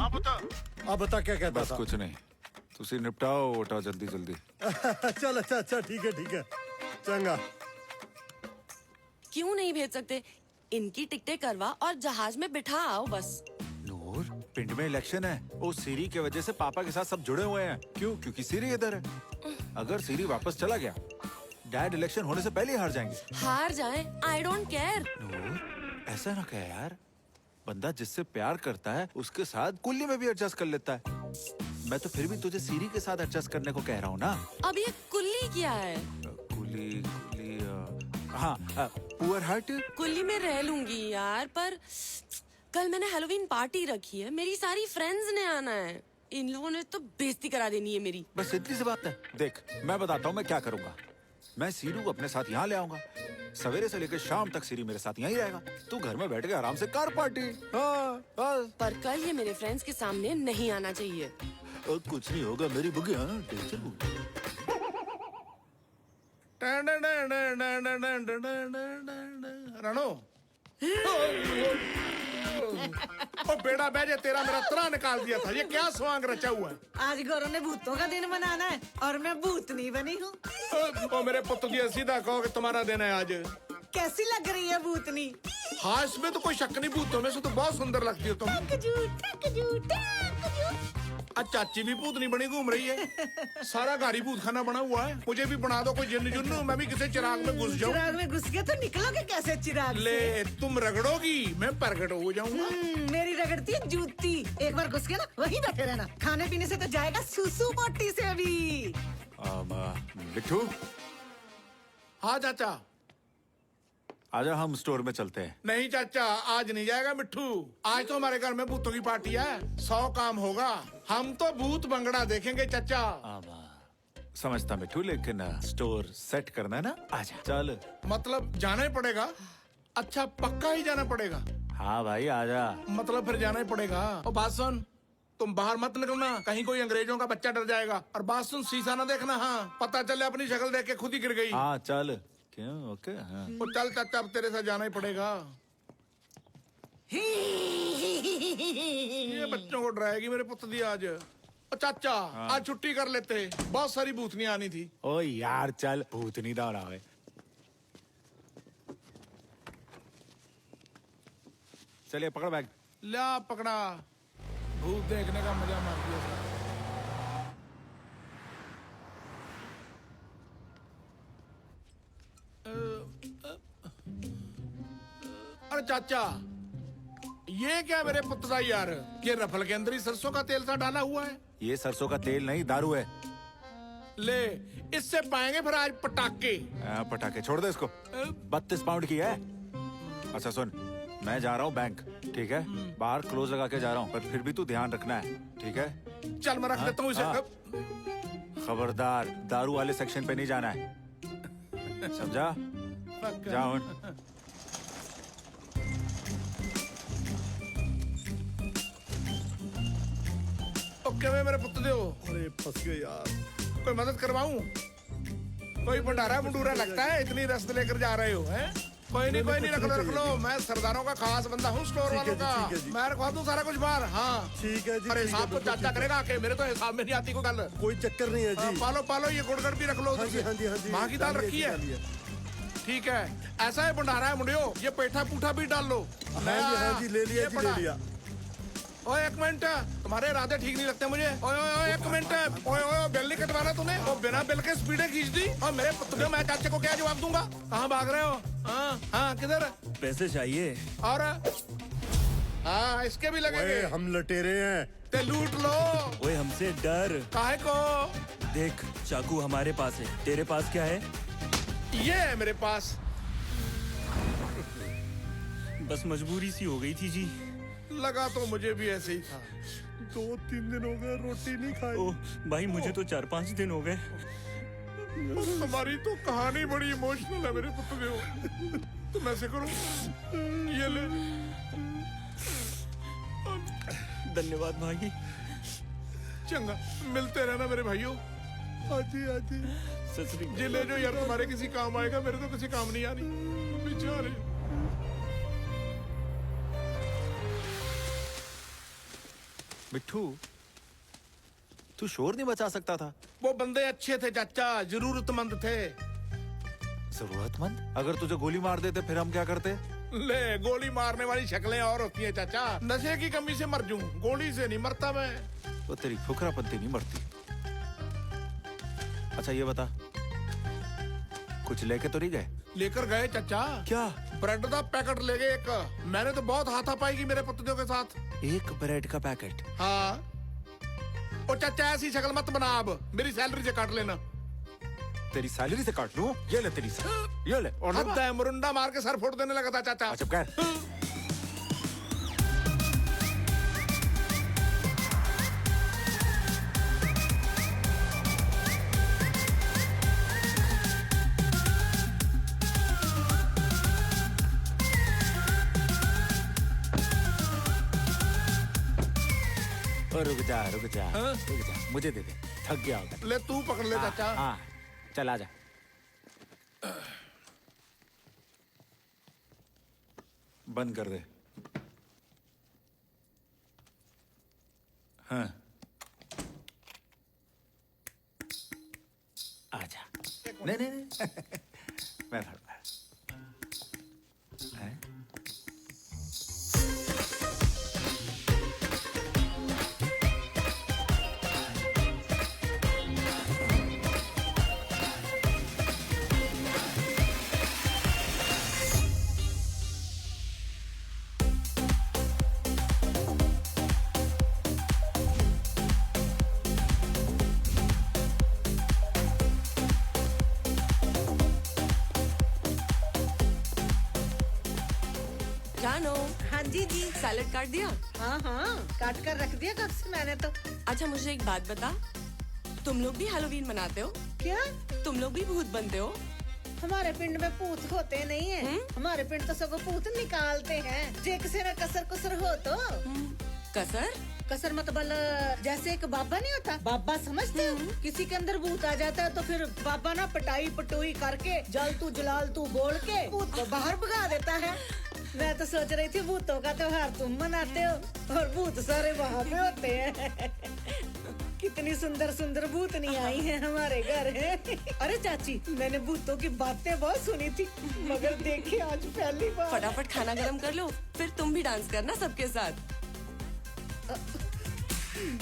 अब बता क्या कहता बस था? कुछ नहीं, तुसी निपटाओ वोटा जल्दी जल्दी। चल अच्छा ठीक है चंगा। क्यों नहीं भेज सकते? इनकी टिकटें करवा और जहाज में बिठा आओ बस। नूर पिंड में इलेक्शन है, वो सीरी के वजह से पापा के साथ सब जुड़े हुए हैं। क्यों? क्योंकि सीरी इधर है। अगर सीरी वापस चला गया, डैड इलेक्शन होने से पहले ही हार जाएंगे। हार जाए, आई डोंट केयर। नूर ऐसा ना कह यार, बंदा जिससे प्यार करता है उसके साथ कुल्ली में भी एडजस्ट कर लेता है। मैं तो फिर भी तुझे सीरी के साथ एडजस्ट करने को कह रहा हूँ ना। अब ये कुल्ली क्या है? कुली हाँ पुअर हार्ट। कुल्ली में रह लूंगी यार, पर कल मैंने हैलोवीन पार्टी रखी है, मेरी सारी फ्रेंड्स ने आना है। इन लोगों ने तो बेइज्जती करा देनी है मेरी। बस इतनी सी बात है। देख मैं बताता हूँ मैं क्या करूंगा। मैं सीरू को अपने साथ यहाँ ले आऊंगा, सवेरे से लेकर शाम तक सीरी मेरे साथ यहीं रहेगा। तू घर में बैठ के आराम से कार पार्टी। हाँ बस। पर कल ये मेरे फ्रेंड्स के सामने नहीं आना चाहिए। कुछ नहीं होगा मेरी बुगी। हाँ टेंशन रानो ओ बेड़ा बैजे, तेरा मेरा तना निकाल दिया था। ये क्या स्वांग रचा हुआ है? आज गौरव ने भूतों का दिन मनाना है और मैं भूतनी बनी हूँ। ओ मेरे पुत्र जी सीधा कहो कि तुम्हारा दिन है आज। कैसी लग रही है भूतनी? हाँ इसमें तो कोई शक नहीं, भूतों में से तो बहुत सुंदर लगती हो तुम। आज चाची भी भूतनी बनी घूम रही है। सारा घर ही भूत खाना बना हुआ है। मुझे भी बना दो कोई जिन्न जुन्न, मैं भी किसी चिराग में घुस जाऊं। चिराग में घुस गए तो निकलोगे कैसे चिराग ले से? तुम रगड़ोगी, मैं प्रकट हो जाऊंगा। मेरी रगड़ती है जूती। एक बार घुस गया ना वहीं बैठे रहना। खाने पीने से तो जाएगा सुसु मोटी से भी। बिट्टू। हाँ चाचा। आजा हम स्टोर में चलते हैं। नहीं चाचा आज नहीं जाएगा मिट्टू। आज तो हमारे घर में भूतों की पार्टी है, 100 काम होगा। हम तो भूत बंगड़ा देखेंगे चाचा। समझता मिट्टू, लेकिन स्टोर सेट करना है ना। आजा चल। मतलब जाना ही पड़ेगा? अच्छा पक्का ही जाना पड़ेगा? हाँ भाई आजा। मतलब फिर जाना ही पड़ेगा। और बात सुन, तुम बाहर मत निकलना, कहीं कोई अंग्रेजों का बच्चा डर जाएगा। और बात सुन, शीशा ना देखना। हाँ पता चले अपनी शक्ल देख के खुद ही गिर गई। हाँ चल। क्यों? ओके हाँ। तो चल चाचा अब तेरे साथ जाना ही पड़ेगा। ये बच्चों को डराएगी मेरे पुत्र दी आज। और चाचा आज छुट्टी कर लेते, बहुत सारी भूतनियां आनी थी। ओ यार चल, भूतनी ना रहा है। चलिए पकड़ बैग। ला पकड़ा, भूत देखने का मजा मार दिया। चाचा, ये क्या मेरे पुत्र यार, ये रफल के अंदर ही सरसों का तेल सा डाला हुआ है। ये सरसों का तेल नहीं, दारू है। ले, इससे पाएंगे फिर आज पटाखे। पटाखे छोड़ दे इसको। 32 पाउंड की है। अच्छा सुन, मैं जा रहा हूँ बैंक, ठीक है? बाहर क्लोज लगा के जा रहा हूँ, पर फिर भी तू ध्यान रखना है, ठीक है? चल मैं रख देता हूँ इसे। खबरदार, दारू वाले सेक्शन पे नहीं जाना है, समझा? जाओ। ओके मैं मेरे पुत्र दो। अरे फंस गए यार। कोई मदद करवाऊं? कोई भंडारा भंडूरा लगता है, इतनी रस्त लेकर जा रहे हो, हैं? कोई नहीं रख लो। मैं सरदारों का खास बंदा हूँ, स्टोर वालों का। मैं रखवा दूँ सारा कुछ बाहर। हाँ ठीक है जी। अरे हिसाब तो चाचा करेगा आके, मेरे तो हिसाब में नहीं आती कोई गल। कोई चक्कर नहीं है जी। पालो ये गुड़गड़ भी रख लो। हाँ जी। माँ की दाल रखी है, ठीक है? ऐसा है भंडारा है मुंडियो, ये पेठा पूठा भी डाल लो। हाँ जी ले लिया। ओए एक मिनट, तुम्हारे इरादे ठीक नहीं लगते मुझे। ओए एक मिनट, ओए बिल नहीं कटवाना तूने? और बिना बिल के स्पीडें खींच दी, और मेरे पुत्र मैं चाचे को क्या जवाब दूंगा? कहाँ भाग रहे हो? हाँ किधर? पैसे चाहिए। और हाँ इसके भी लगेंगे। हम लटेरे हैं, ते लूट लो। ओए हमसे डर काहे को? देख, चाकू हमारे पास है, तेरे पास क्या है? ये है मेरे पास। बस मजबूरी सी हो गई थी जी। लगा तो मुझे भी ऐसे ही था। 2-3 दिन हो गए रोटी नहीं खाई। ओह भाई, मुझे तो 4-5 दिन हो गए। तुम्हारी तो कहानी बड़ी इमोशनल है मेरे पुत्र। तुम ऐसे करो, ये ले। धन्यवाद भाई। चंगा, मिलते रहना मेरे भाइयों। आजी ये ले जो यार, तुम्हारे किसी काम आएगा, मेरे तो किसी काम नहीं आनी बेचारे। मिट्ठू, तू शोर नहीं बचा सकता था? वो बंदे अच्छे थे चाचा, जरूरतमंद थे। जरूरतमंद? अगर तुझे गोली मार देते फिर हम क्या करते? ले, गोली मारने वाली शक्लें और होती हैं चाचा। नशे की कमी से मर जूं, गोली से नहीं मरता मैं। तो तेरी फुकरापंती नहीं मरती। अच्छा ये बता, कुछ लेके तो नहीं गए? लेकर गए चाचा। क्या? ब्रेड का पैकेट ले गए एक। मैंने तो बहुत हाथापाई की मेरे पुत्रों के साथ। एक ब्रेड का पैकेट? हाँ। और चाचा ऐसी शक्ल मत बना, अब मेरी सैलरी से काट लेना। तेरी सैलरी से काट लूं? ये ले तेरी ये ले। और लगता है मुरुंडा मार के सर फोड़ देने लगा था चाचा। अच्छा कर। रुक जा, मुझे दे दे, थक गया होगा। ले तू पकड़ ले चाचा। हाँ चल आजा। बंद कर दे। हाँ आजा। नहीं मैं जानो। हाँ जी सैलेड काट दिया? हाँ काट कर रख दिया कब से मैंने तो। अच्छा मुझे एक बात बता, तुम लोग भी हैलोवीन मनाते हो क्या? तुम लोग भी भूत बनते हो? हमारे पिंड में भूत होते नहीं है। हमारे पिंड तो सब भूत निकालते हैं। जे किसी में कसर कुसर हो तो। कसर मतलब जैसे एक बाबा नहीं होता, बाबा समझते हो? किसी के अंदर भूत आ जाता है तो फिर बाबा ना पटाई पटोई करके जल तू जलाल तू बोल के भूत को बाहर भगा देता है। मैं तो सोच रही थी भूतों का त्योहार तुम मनाते हो और भूत सारे वहाँ पे होते हैं। कितनी सुंदर सुंदर भूतनी आई हैं हमारे घर है। अरे चाची, मैंने भूतों की बातें बहुत सुनी थी मगर देखी आज पहली बार। फटाफट खाना गरम कर लो, फिर तुम भी डांस करना सबके साथ।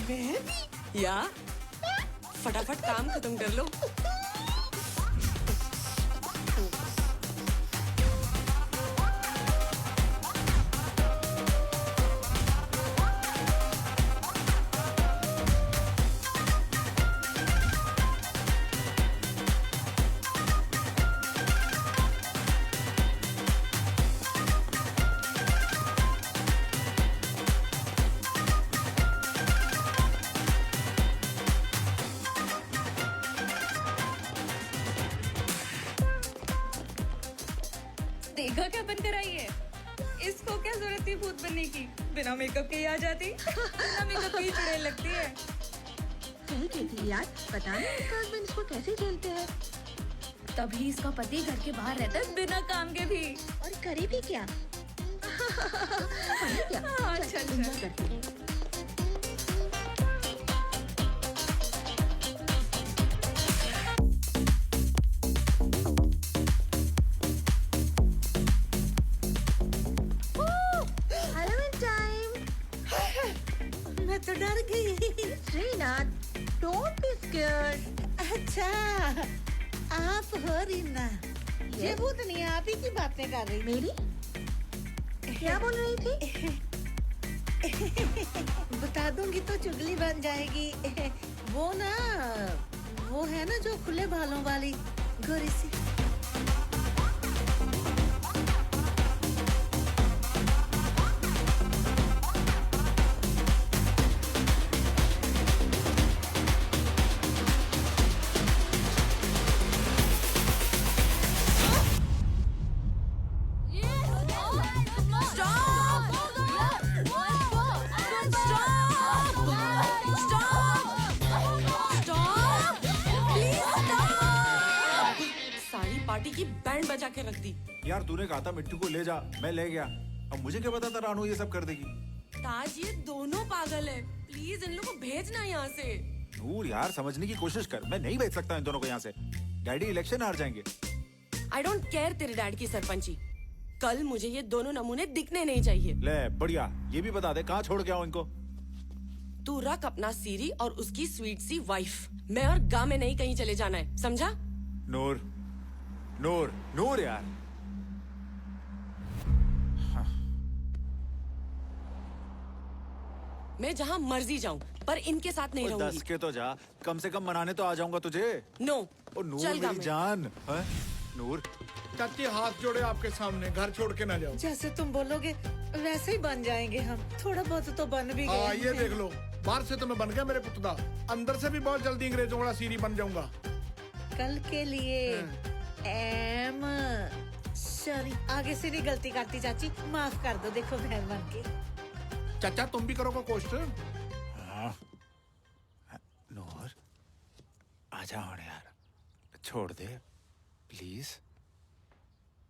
मैं भी? या फटाफट काम खत्म कर लो। देखा क्या बनकर आई है? इसको क्या जरूरत थी भूत बनने की? बिना मेकअप के ही आ जाती। बिना मेकअप के ही चुड़ैल लगती है। सही कहती यार, पता नहीं इसका हस्बैंड इसको कैसे झेलते हैं। तभी इसका पति घर के बाहर रहता है बिना काम के भी। और करे भी क्या? करे क्या? अच्छा enjoy करते हैं। मैं तो डर गई। Srinath, don't be scared. अच्छा, आप हो रीना। ये भूतनी आप ही की बातें कर रही। मेरी? क्या बोल रही थी? बता दूंगी तो चुगली बन जाएगी। वो ना, वो है ना जो खुले बालों वाली गोरी सी। सारी पार्टी की बैंड बजा के रख दी। यार तूने कहा था मिट्टू को ले जा, मैं ले गया। अब मुझे क्या पता था रानू ये सब कर देगी। ताज, ये दोनों पागल है। प्लीज इन लोगों को भेजना यहाँ से। नूर यार समझने की कोशिश कर, मैं नहीं भेज सकता इन दोनों को यहाँ से। डैडी इलेक्शन हार जाएंगे। आई डोंट केयर तेरे डैड की सरपंची। कल मुझे ये दोनों नमूने दिखने नहीं चाहिए। ले बढ़िया, ये भी बता दे कहाँ छोड़ के आओ इनको। तू रख अपना सीरी और उसकी स्वीट सी वाइफ। मैं और गाँव में नहीं कहीं चले जाना है, समझा? नूर, नूर, नूर यार। मैं जहाँ मर्जी जाऊँ पर इनके साथ नहीं रहूंगी। 10 के तो जा, कम से कम मनाने तो आ जाऊंगा तुझे। नो। ओ नूर चल मेरी गाँव में। जान। हैं? नूर चाची हाथ जोड़े आपके सामने, घर छोड़ के ना जाओ। जैसे तुम बोलोगे वैसे ही बन जाएंगे हम। थोड़ा बहुत तो बन भी गए। हाँ ये देख लो, बाहर से तो मैं बन गया मेरे पुतला, अंदर से भी बहुत जल्दी अंग्रेजों वाला सीरी बन जाऊंगा। कल के लिए एम सॉरी, आगे से नहीं गलती करती चाची, माफ कर दो। देखो बहन बन के। चाचा तुम भी करोगे कोस्ट? हाँ। नूर आजा और यार, छोड़ दे प्लीज।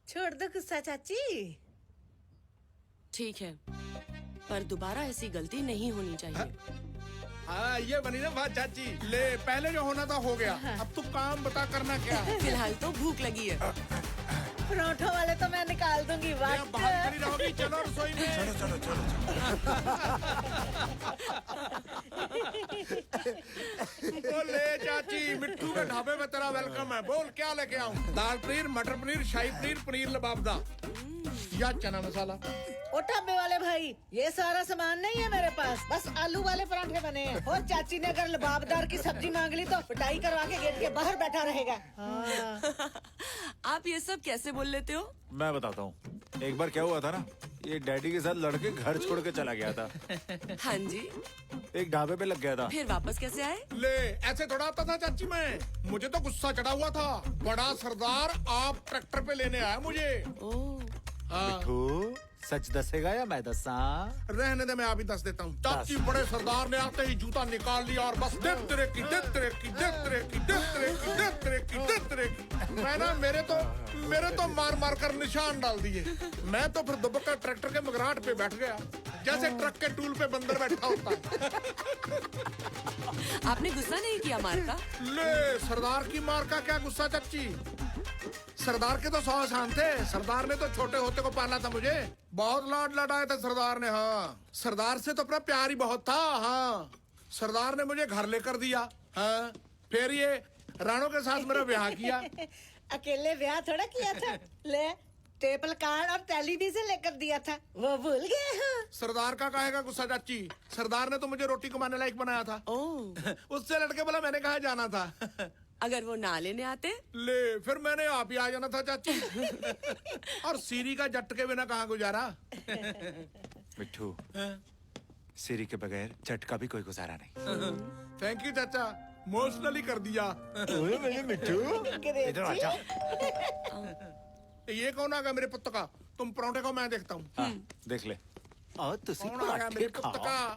छोड़ दो गुस्सा चाची। ठीक है, पर दोबारा ऐसी गलती नहीं होनी चाहिए। हाँ ये बनी ना बात चाची। ले पहले जो होना था हो गया, अब तू काम बता करना क्या है। फिलहाल तो भूख लगी है। पराठों वाले तो मैं निकाल दूंगी। बाहर खड़ी रहोगी, चलो रसोई में। चलो चलो चलो बोल ले चाची, मिट्टू के ढाबे में तेरा वेलकम है। बोल क्या लेके आऊं? दाल पनीर, मटर पनीर, शाही पनीर, पनीर लबाबदा या चना मसाला। ओ ढाबे वाले भाई, ये सारा सामान नहीं है मेरे पास, बस आलू वाले पराठे बने हैं। और चाची ने अगर लबाबदार की सब्जी मांग ली तो पिटाई करवा के गेट के बाहर बैठा रहेगा। हाँ। आप ये सब कैसे बोल लेते हो? मैं बताता हूँ, एक बार क्या हुआ था ना, ये डैडी के साथ लड़के घर छोड़ के चला गया था। हाँ जी। एक ढाबे पे लग गया था। फिर वापस कैसे आए? ले ऐसे थोड़ा आता था चाची मैं, मुझे तो गुस्सा चढ़ा हुआ था। बड़ा सरदार आप ट्रैक्टर पे लेने आया मुझे। मिठू सच दसेगा या मैं दसा? रहने दे, मैं अभी दस देता हूँ। चाची बड़े सरदार ने आते ही जूता निकाल लिया और बस देख तेरे की, देख तेरे की, देख तेरे की, देख तेरे की, देख तेरे की, देख तेरे की। मैं ना मेरे तो मार मार कर निशान डाल दिए। मैं तो फिर दुबक कर ट्रैक्टर के मगराट पे बैठ गया, जैसे ट्रक के टूल पे बंदर बैठा होता है। आपने गुस्सा नहीं किया मार का? ले सरदार की मार का क्या गुस्सा चाची, सरदार के तो 100 शान थे। सरदार ने तो छोटे होते को पाला था मुझे, बहुत लाड लड़ाए थे सरदार ने। हाँ सरदार से तो अपना प्यार ही बहुत था। हाँ सरदार ने मुझे घर लेकर दिया। हाँ फिर ये राणो के साथ मेरा ब्याह किया। अकेले ब्याह थोड़ा किया था, ले टेबल कार्ड और टेलीविजन लेकर दिया था, वो भूल गए हो? सरदार का कहेगा गुस्सा चाची, सरदार ने तो मुझे रोटी कमाने लायक बनाया था। उससे लड़के बोला मैंने कहा जाना था। अगर वो ना लेने आते? ले फिर मैंने आप ही आ जाना था चाची। और सीरी का जट के बिना कहाँ गुजारा। मिठू सीरी के बगैर जट का भी कोई गुजारा नहीं। थैंक यू चाचा, इमोशनली कर दिया। मिठू इधर आजा। ये कौन आ गया मेरे पुत्र का? तुम परोठे को मैं देखता हूँ। हाँ, देख ले। कौन आ गया मेरे पुत्र का?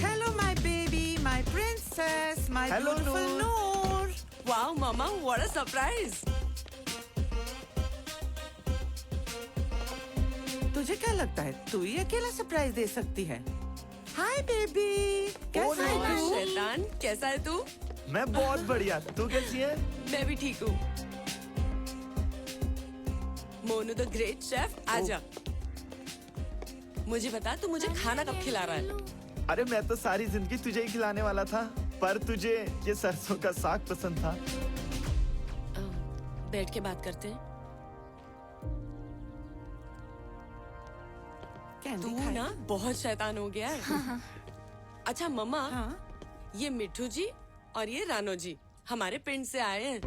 Hello, my baby, my princess, my Hello, beautiful Noor. Wow, Mama, what a surprise! तुझे क्या लगता है तू ही अकेला सरप्राइज दे सकती है? हाय बेबी, कैसा है तू? शैतान, कैसा है तू? मैं बहुत बढ़िया, तू कैसी है? मैं भी ठीक हूँ। मोनू द ग्रेट शेफ, आजा। मुझे बता तू मुझे खाना कब खिला रहा है? अरे मैं तो सारी जिंदगी तुझे ही खिलाने वाला था, पर तुझे ये सरसों का साग पसंद था। बैठ के बात करते हैं। तू ना बहुत शैतान हो गया है। अच्छा मम्मा, ये मिठू जी और ये रानो जी हमारे पिंड से आए हैं।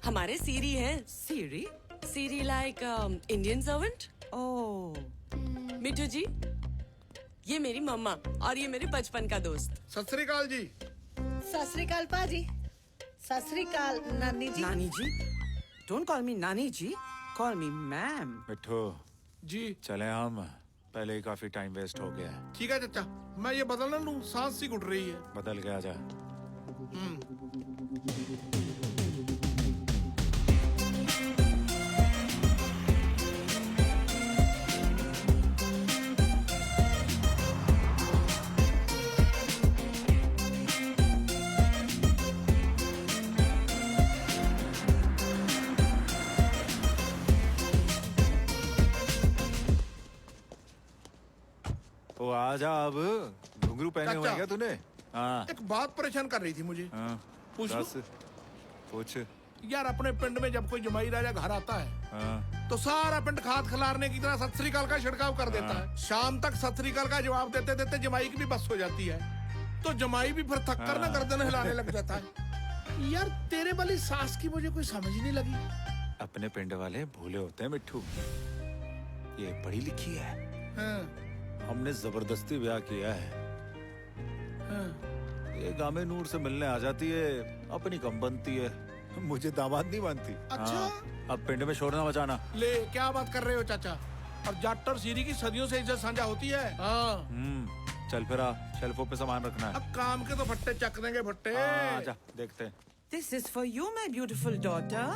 हमारे सीरी हैं। सीरी? सीरी लाइक इंडियन सर्वेंट। ओह। मिठू जी, ये मेरी मम्मा और ये मेरे बचपन का दोस्त। सत श्री अकाल जी। सत श्री अकाल पाजी। सत श्री अकाल नानी जी। नानी जी? Don't call me नानी जी, call me मैम। मिठू जी चले हम, पहले ही काफी टाइम वेस्ट हो गया है। ठीक है चाचा, मैं ये बदल ना लूं, सांस सी घुट रही है। बदल के आ जा। ओ आजा अब, घुंघरू पहने हुए हैं क्या तूने? हाँ। एक बात परेशान कर रही थी मुझे। हाँ। पूछ लूं? पूछ। यार अपने पिंड में जब कोई जमाई राजा घर आता है, हाँ। तो सारा पिंड खाद खिलारने की तरह सत श्री अकाल का छिड़काव कर देता है। शाम तक सत श्री अकाल का जवाब देते देते जमाई की भी बस हो जाती है, तो जमाई भी फिर थक कर ना गर्दन हिलाने लग जाता है। यार तेरे वाली सास की मुझे कोई समझ ही नहीं लगी। अपने पिंड वाले भूले होते हैं मिट्ठू, ये पढ़ी लिखी है। हाँ। हमने जबरदस्ती ब्याह किया है। ये गामे नूर से मिलने आ जाती है, अपनी कम बनती है, मुझे दामाद नहीं मानती। अच्छा। अब पिंड में शोर ना मचाना। ले क्या बात कर रहे हो चाचा? और जाट और सीरी की सदियों से इज्जत साझा होती है। हाँ। चल फिर आ, शेल्फों पे सामान रखना है। अब काम के तो फट्टे चक देंगे भट्टे। आजा देखते हैं। This is for you, my beautiful daughter.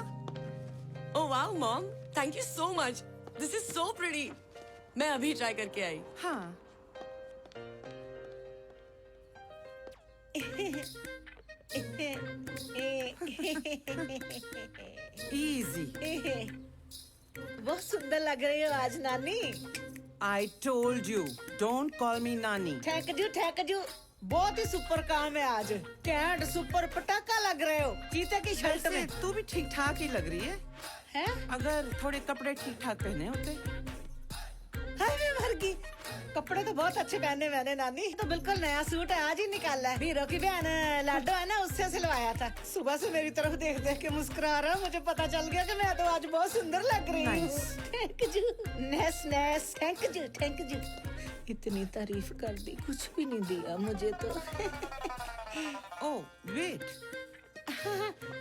Oh wow, mom, thank you so much. This is so pretty. मैं अभी ट्राई करके आई। हाँ। Easy. बहुत सुंदर लग रही हो आज नानी। I told you, don't call me नानी। Thank you. बहुत ही सुपर काम है आज। कैंट सुपर पटाखा लग रहे हो चीते की शर्ट में। तू भी ठीक ठाक ही लग रही है। हैं? अगर थोड़े कपड़े ठीक ठाक पहने होते। हाय मैं मर गई। कपड़े तो बहुत अच्छे पहने मैंने नानी, तो बिल्कुल नया सूट है, आज ही निकाला है। हीरो की बहन लाडो है ना, उससे सिलवाया था। सुबह से मेरी तरफ देख देख के मुस्कुरा रहा, मुझे पता चल गया कि मैं तो आज बहुत सुंदर लग रही हूँ। Thank you. नेस थैंक यू। इतनी तारीफ कर दी, कुछ भी नहीं दिया मुझे तो। ओह वेट,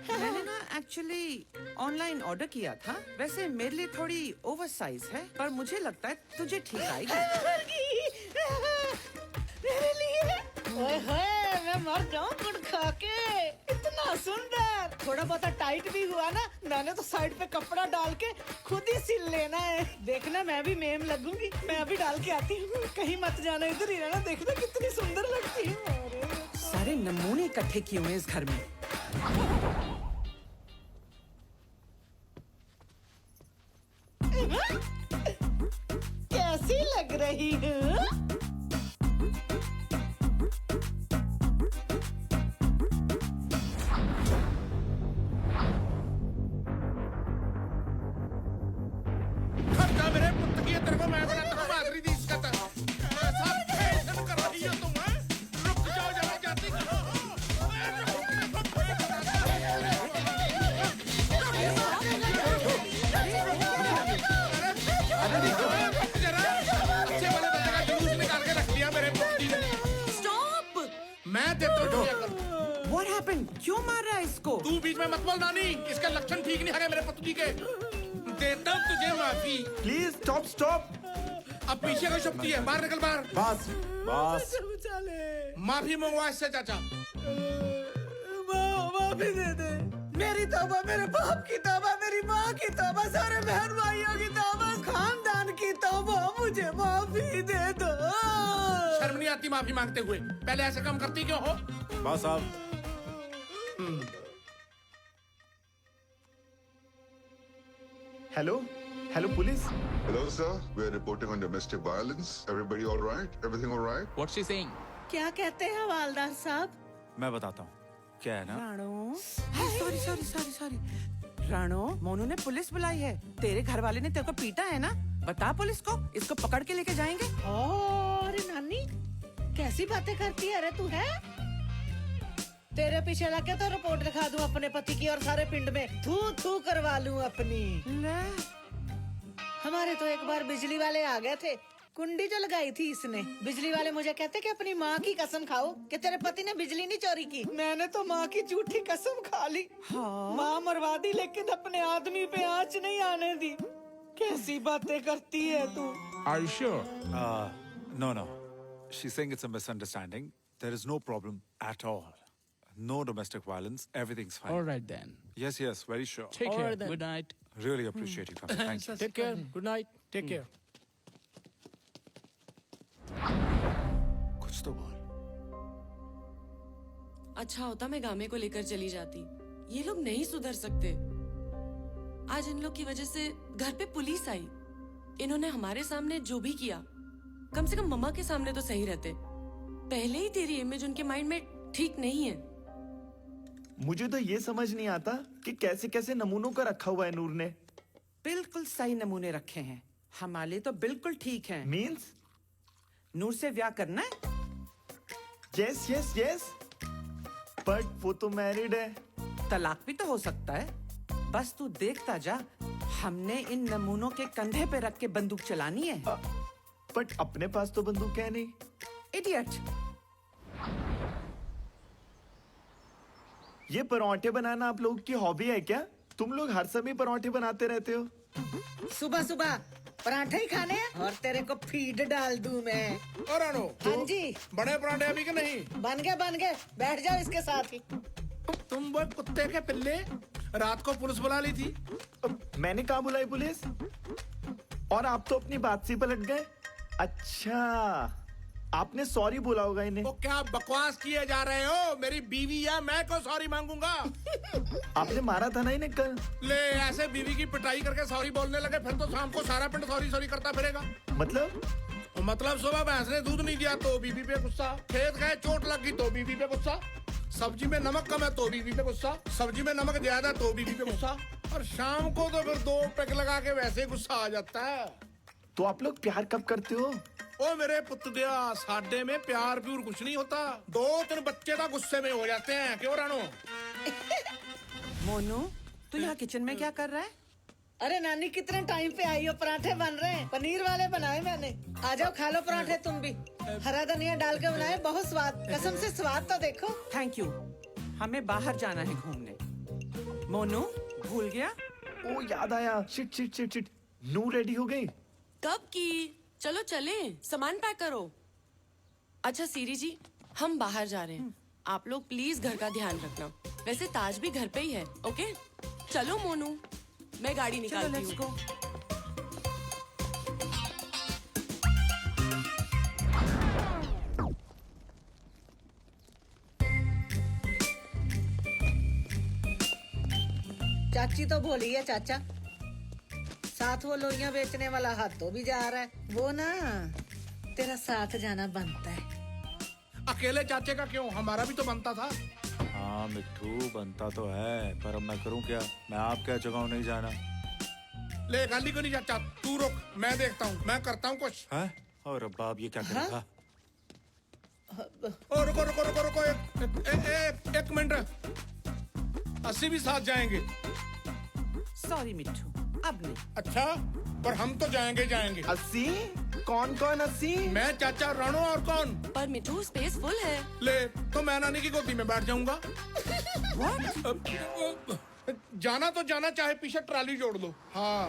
मैंने ना एक्चुअली ऑनलाइन ऑर्डर किया था। वैसे मेरे लिए थोड़ी ओवर साइज है, पर मुझे लगता है तुझे ठीक आएगी। मेरे लिए? ओए होए, मैं मर जाऊं गुड़ खा के। इतना सुंदर। थोड़ा बहुत टाइट भी हुआ ना, मैंने तो साइड पे कपड़ा डाल के खुद ही सिल लेना है। देखना मैं भी मेम लगूंगी। मैं अभी डाल के आती हूँ, कहीं मत जाना, इधर ही रहना। देखना कितनी सुंदर लगती हूँ। सारे नमूने इकट्ठे किए हुए इस घर में। कैसी लग रही हूँ? खर्चा मेरे पुत्र की तेरे को मैं बनाता हूँ माधुरी दी इसका था। ऐसा फैशन कर रही हो तुम, हैं? रुक जाओ जरा जाती करो। मैं देता हूँ। What happened? क्यों मार रहा है इसको? तू बीच में मत बोल नानी, इसके लक्षण ठीक नहीं है मेरे पति जी के। देता हूँ तुझे माफी। Please stop stop. अब पीछे का शक्ति है, बाहर निकल बाहर। बस बस। माफी मंगवा इससे चाचा। माफी दे दे। मेरी तौबा, मेरे बाप की तौबा, मेरी माँ की तौबा, सारे बहन भाइयों की तौबा, खानदान की तौबा, मुझे माफी दे दो। शर्म नहीं आती माफी मांगते हुए? पहले ऐसे काम करती क्यों हो? बस साहब। Hello hello police. Hello, sir. We're reporting on domestic violence. Everybody all right? Everything all right? What's she saying? क्या कहते हैं हवालदार साहब? मैं बताता हूँ क्या है ना। Rano, sorry sorry sorry sorry. Rano, Monu ने पुलिस बुलाई है। तेरे घर वाले ने तेरे को पीटा है ना? बता पुलिस को, इसको पकड़ के लेके जाएंगे। अरे नानी, कैसी बातें करती है रे तू है? तेरे पीछे लग के तो रिपोर्ट लिखा दूं अपने पति की और सारे पिंड में थू थू करवा लूं अपनी। हमारे तो एक बार बिजली वाले आ गए थे, कुंडी जो लगाई थी इसने। बिजली वाले मुझे कहते कि अपनी माँ की कसम खाओ कि तेरे पति ने बिजली नहीं चोरी की। मैंने तो माँ की झूठी कसम खा ली। हाँ? माँ मरवा दी लेकिन अपने आदमी पे आँच नहीं आने दी। कैसी बातें करती है तू? Are you sure? No, no. She's saying it's a misunderstanding. There is no problem at all. No domestic violence. Everything's fine. All right then. Yes, yes, very sure. Take care. Good night. Really appreciate you coming. Thank you. Take care. Good night. Take care. कुछ तो बोल। अच्छा होता मैं गामे को लेकर चली जाती। ये लोग नहीं सुधर सकते। आज इन लोग की वजह से घर पे पुलिस आई। इन्होंने हमारे सामने जो भी किया, कम से कम मम्मा के सामने तो सही रहते। पहले ही तेरी इमेज उनके माइंड में ठीक नहीं है। मुझे तो ये समझ नहीं आता कि कैसे कैसे नमूनों का रखा हुआ है नूर ने। बिल्कुल सही नमूने रखे हैं। हमारे तो बिल्कुल ठीक हैं। मीन्स? नूर से ब्याह करना है? Yes yes yes. बट वो तो मैरिड है। तलाक भी तो हो सकता है। बस तू देखता जा, हमने इन नमूनों के कंधे पे रख के बंदूक चलानी है। बट अपने पास तो बंदूक है नहीं। इडियट। ये पराठे बनाना आप लोगों की हॉबी है क्या? तुम लोग हर समय पराठे बनाते रहते हो। सुबह सुबह पराठे ही खाने हैं और तेरे को फीड डाल दूं मैं। और रानो, हाँ जी। बड़े पराठे अभी के नहीं? बन गए। बैठ जाओ इसके साथ ही। तुम वो कुत्ते के पिल्ले, रात को पुलिस बुला ली थी। मैंने कहा बुलाई पुलिस? और आप तो अपनी बात से पलट गए। अच्छा, आपने सॉरी बोला होगा इन्हें। वो क्या बकवास किए जा रहे हो? मेरी बीवी या मैं को सॉरी मांगूंगा? आपने मारा था ना इन्हें कल। ले, ऐसे बीवी की पिटाई करके सॉरी बोलने लगे, फिर तो शाम को सारा पिंड सॉरी सॉरी करता फिरेगा। मतलब सुबह भैंस ने दूध नहीं दिया तो बीवी पे गुस्सा, खेत गए चोट लग गई तो बीवी पे गुस्सा, सब्जी में नमक कम है तो बीवी पे गुस्सा, सब्जी में नमक ज्यादा तो बीवी पे गुस्सा, और शाम को तो फिर 2 पैक लगा के वैसे गुस्सा आ जाता है। तो आप लोग प्यार कब करते हो? ओ मेरे पुत दिया, साडे में प्यार प्यूर कुछ नहीं होता। 2-3 बच्चे तो गुस्से में हो जाते हैं। क्यों रानो? मोनू, तू यहाँ किचन में क्या कर रहा है? अरे नानी, कितने टाइम पे आई हो? पराठे बन रहे हैं, पनीर वाले बनाए मैंने। आ जाओ खा लो पराठे तुम भी। हरा धनिया डाल के बनाए, बहुत स्वाद। कसम से स्वाद तो देखो। Thank you. हमें बाहर जाना है घूमने। मोनू, भूल गया? ओ याद आया। Shit shit shit shit. नू रेडी हो गई? कब की? चलो चले, सामान पैक करो। अच्छा सीरी जी, हम बाहर जा रहे हैं। आप लोग प्लीज घर का ध्यान रखना। वैसे ताज भी घर पे ही है। ओके, चलो मोनू, मैं गाड़ी निकालती हूँ। चाची तो बोली है चाचा, साथ वो लोइयां बेचने वाला हाथों भी जा रहा है। वो ना तेरा साथ जाना बनता है। अकेले चाचे का क्यों? हमारा भी तो बनता था। हाँ मिट्टू, बनता तो है, पर अब मैं करूँ क्या? मैं आप क्या जगह नहीं जाना। ले गाली को नहीं चाचा, तू रुक, मैं देखता हूँ, मैं करता हूँ कुछ। है? और अब आप ये क्या करेगा? ओ रुको रुको रुको रुको, एक मिनट। 80 भी साथ जाएंगे। सॉरी मिट्टू, अब नहीं। अच्छा, पर हम तो जाएंगे। 80? कौन 80? मैं, चाचा, राणो और कौन? पर मिट्टू स्पेस फुल है। ले, तो मैं नानी की गोदी में बैठ जाऊंगा। जाना तो जाना, चाहे पीछे ट्राली जोड़ दो। हाँ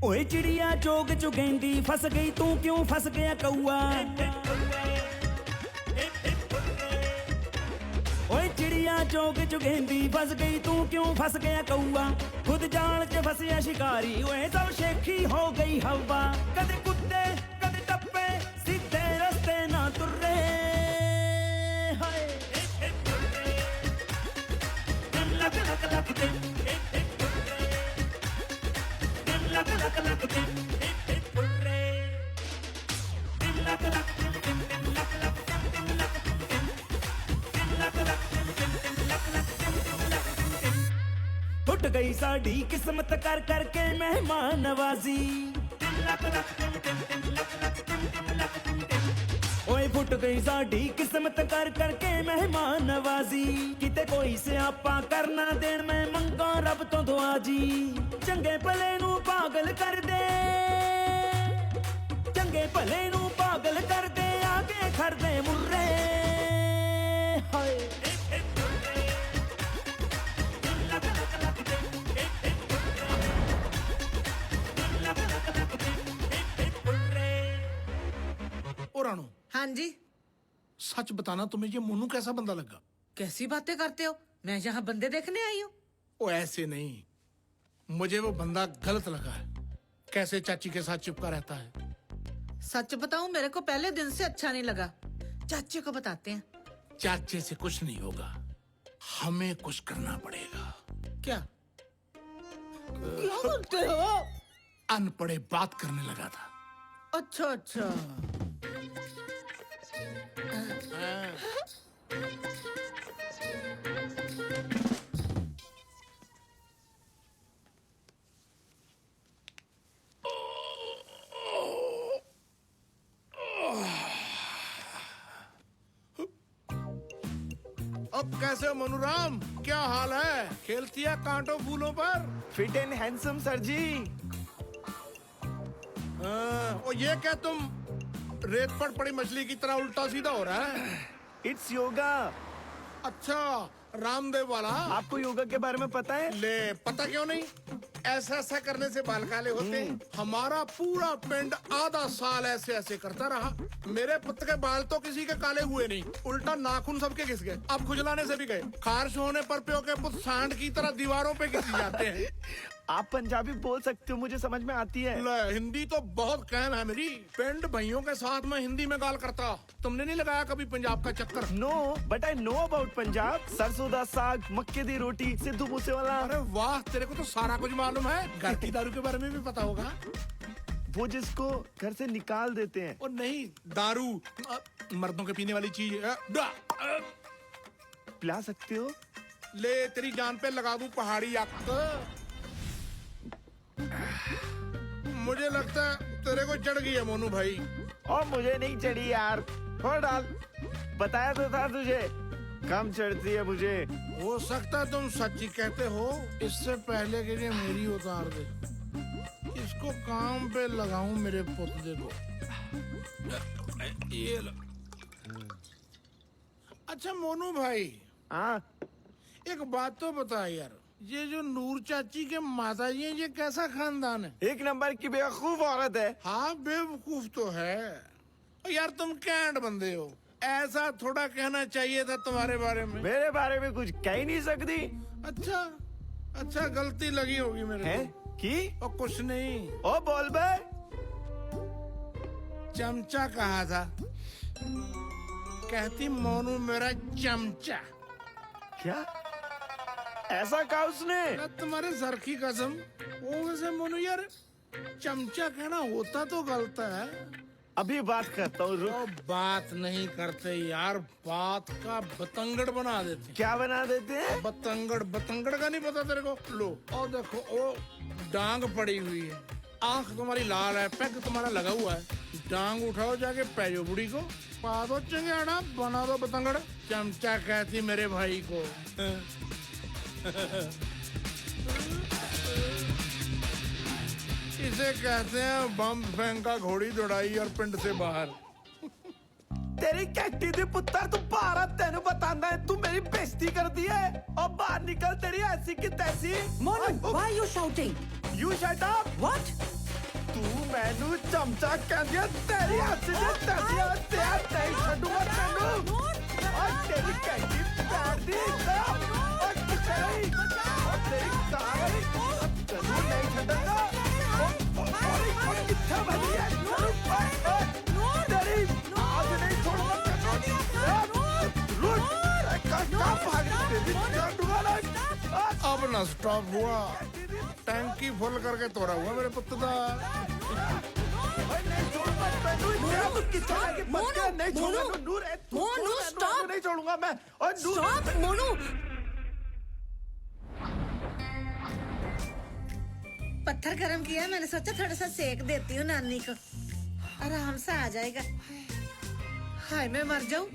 ओए चिड़िया चोग चुगेंदी फंस गई तू क्यों फंस गया कौआ। ओए चिड़िया चोग चुगेंदी फंस गई तू क्यों फंस गया कौआ। खुद जाल च फंसिया शिकारी ओए सब शेखी हो गई हवा। कदे कुत्ते कदे टप्पे सीधे रस्ते ना तुर्रे। हाय लक लक लक दे लक लक लक दे तुर्रे लक लक फुट गई साड़ी किस्मत कर करके मेहमान नवाजी। ओए फुट गई साड़ी किस्मत कर करके मेहमान नवाजी। किते कोई से आपा करना देन मैं मंगा रब तो दुआ जी। चंगे भले नू पागल कर दे, चंगे भले नू पागल कर दे आगे खड़ दे मुर्रे। हाय रानू। हाँ जी। सच बताना तुम्हें ये मोनू कैसा बंदा लगा? कैसी बातें करते हो, मैं यहाँ बंदे देखने आई हूँ। ओ ऐसे नहीं, मुझे वो बंदा गलत लगा है। कैसे चाची के साथ चिपका रहता है। सच बताऊं, मेरे को पहले दिन से अच्छा नहीं लगा। चाची को बताते हैं। चाचे से कुछ नहीं होगा, हमें कुछ करना पड़ेगा। क्या क्या करते हो? अनपढ़े बात करने लगा था। अच्छा अच्छा। अब कैसे हो मनुराम, क्या हाल है? खेलती है कांटों फूलों पर। फिट एंड हैंडसम सर जी। और ये क्या तुम रेत पर पड़ी मछली की तरह उल्टा सीधा हो रहा है? इट्स योगा। अच्छा, रामदेव वाला। आपको योगा के बारे में पता है? ले, पता क्यों नहीं? ऐसा ऐसा करने से बाल काले होते हैं। हमारा पूरा पिंड आधा साल ऐसे ऐसे करता रहा। मेरे पुत्र के बाल तो किसी के काले हुए नहीं, उल्टा नाखून सबके घिस गए। अब खुजलाने से भी गए। खारिश होने पर प्यो के पुत्र सांड की तरह दीवारों पे घिस जाते हैं। आप पंजाबी बोल सकते हो, मुझे समझ में आती है। हिंदी तो बहुत कायम है मेरी। पिंड भाइयों के साथ मैं हिंदी में गाल करता। तुमने नहीं लगाया कभी पंजाब का चक्कर? No, but I know about Punjab. सरसों दा साग, मक्के दी रोटी, सिद्धू मूसेवाला। अरे वाह, तेरे को तो सारा कुछ मालूम है। घर की दारू के बारे में भी पता होगा। वो जिसको घर से निकाल देते हैं। और नहीं, दारू मर्दों के पीने वाली चीज है। पिला सकते हो? ले, तेरी जान पे लगा दूं पहाड़ी आग। मुझे लगता है तेरे को चढ़ गई है मोनू भाई। और मुझे नहीं चढ़ी यार। और डाल, बताया तो था तुझे, कम चढ़ती है मुझे। हो सकता है तुम सच्ची कहते हो। इससे पहले कि ये मेरी उतार दे, इसको काम पे लगाऊं मेरे पुतले को। ये अच्छा मोनू भाई। हाँ, एक बात तो बता यार, ये जो नूर चाची के माता जी हैं, ये कैसा खानदान है? एक नंबर की बेवकूफ औरत है। हाँ, बेवकूफ तो है यार। तुम कैंट बंदे हो, ऐसा थोड़ा कहना चाहिए था तुम्हारे बारे में। मेरे बारे में कुछ कह ही नहीं सकती। अच्छा अच्छा, गलती लगी होगी मेरे है की? और कुछ नहीं। ओ बोल बे। चमचा कहा था, कहती मोनू मेरा चमचा। क्या ऐसा कहा उसने? तुम्हारे सर की कसम। वो वैसे मोनू यार, चमचा कहना होता तो गलत है। अभी बात करता हूँ, रुक। बात नहीं करते यार, बात का बतंगड़ बना देते। क्या बना देते हैं? बतंगड़। बतंगड़ का नहीं पता तेरे को? लो, और देखो वो डांग पड़ी हुई है। आंख तुम्हारी लाल है, पैग तुम्हारा लगा हुआ है, टांग उठाओ जाके पैजो बुढ़ी को, पा दो चंगेड़ा, बना दो पतंगड़, चमचा कहती मेरे भाई को। इसे कहते हैं बम फेंका घोड़ी दौड़ाई और पिंड से बाहर। तेरी कैटी दी पुत्र, तू बाहर तेन बताना है, तू मेरी बेइज्जती कर दी है। अब बाहर निकल, तेरी ऐसी की तैसी। Monu, why are you shouting? You shut up. What? तू मैनू चमचा कह दिया, तेरी ऐसी की तैसी, तेरा नहीं छूटूंगा तेनू। और तेरी कैटी पैर दी, और किसरी, और तेरी कार, तेनू नहीं छूटूंगा। और कितना बनी है, तेरी आज नहीं छोड़ूंगा अब ना स्टॉप हुआ, टैंकी फुल करके तोड़ा हुआ मेरे पुत्र दा। मोनू स्टॉप, नहीं छोड़ूंगा मैं। और स्टॉप मोनू। पत्थर गरम किया, मैंने सोचा थोड़ा सा सेक देती हूँ नानी को, आराम से आ जाएगा। हाय मैं मर जाऊं,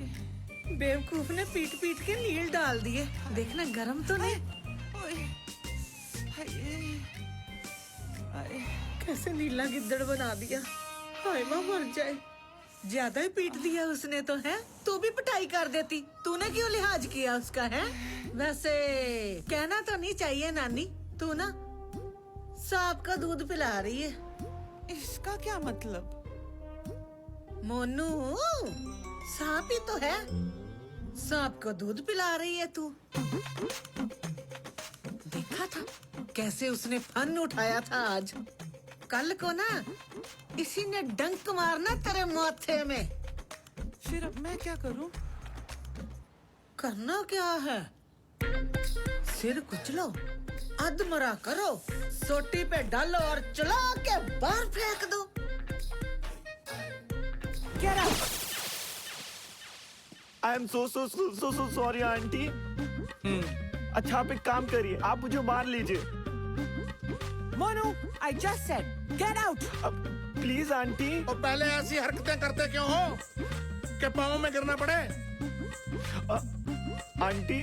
बेवकूफ ने पीट पीट के नील डाल दिए। देखना गरम तो नहीं। कैसे नीला गिद्दड़ बना दिया। हाय माँ मर जाए, ज्यादा ही पीट दिया उसने तो है। तू भी पिटाई कर देती, तूने क्यों लिहाज किया उसका है। वैसे कहना तो नहीं चाहिए नानी, तू ना सांप का दूध पिला रही है। इसका क्या मतलब? मोनू सांप ही तो है, सांप को दूध पिला रही है तू। देखा था कैसे उसने फन उठाया था आज। कल को ना इसी ने डंक मारना तेरे माथे में। फिर अब मैं क्या करूं? करना क्या है, सिर कुचलो, अधमरा करो, सोटी पे डालो और चला के बाहर फेंक दो। Get out! I am so sorry aunty. अच्छा आप एक काम करिए, आप मुझे मार लीजिए। Monu, I just said, get out! Please aunty. और पहले ऐसी हरकतें करते क्यों हो कि पाँव में गिरना पड़े? आंटी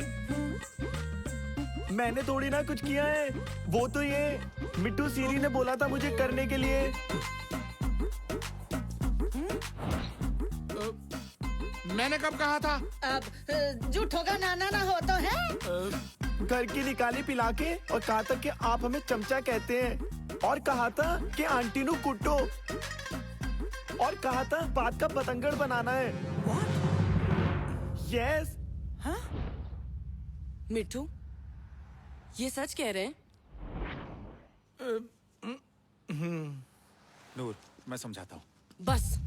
मैंने थोड़ी ना कुछ किया है, वो तो ये मिट्टू सीरी ने बोला था मुझे करने के लिए। मैंने कब कहा था? अब झूठों का नाना ना हो तो है। घर की निकाली पिला के और कहा था कि आप हमें चमचा कहते हैं, और कहा था कि आंटी नु कुटो, और कहा था बात का पतंगड़ बनाना है। यस। हाँ? मिट्टू ये सच कह रहे हैं? नूर मैं समझाता हूँ। बस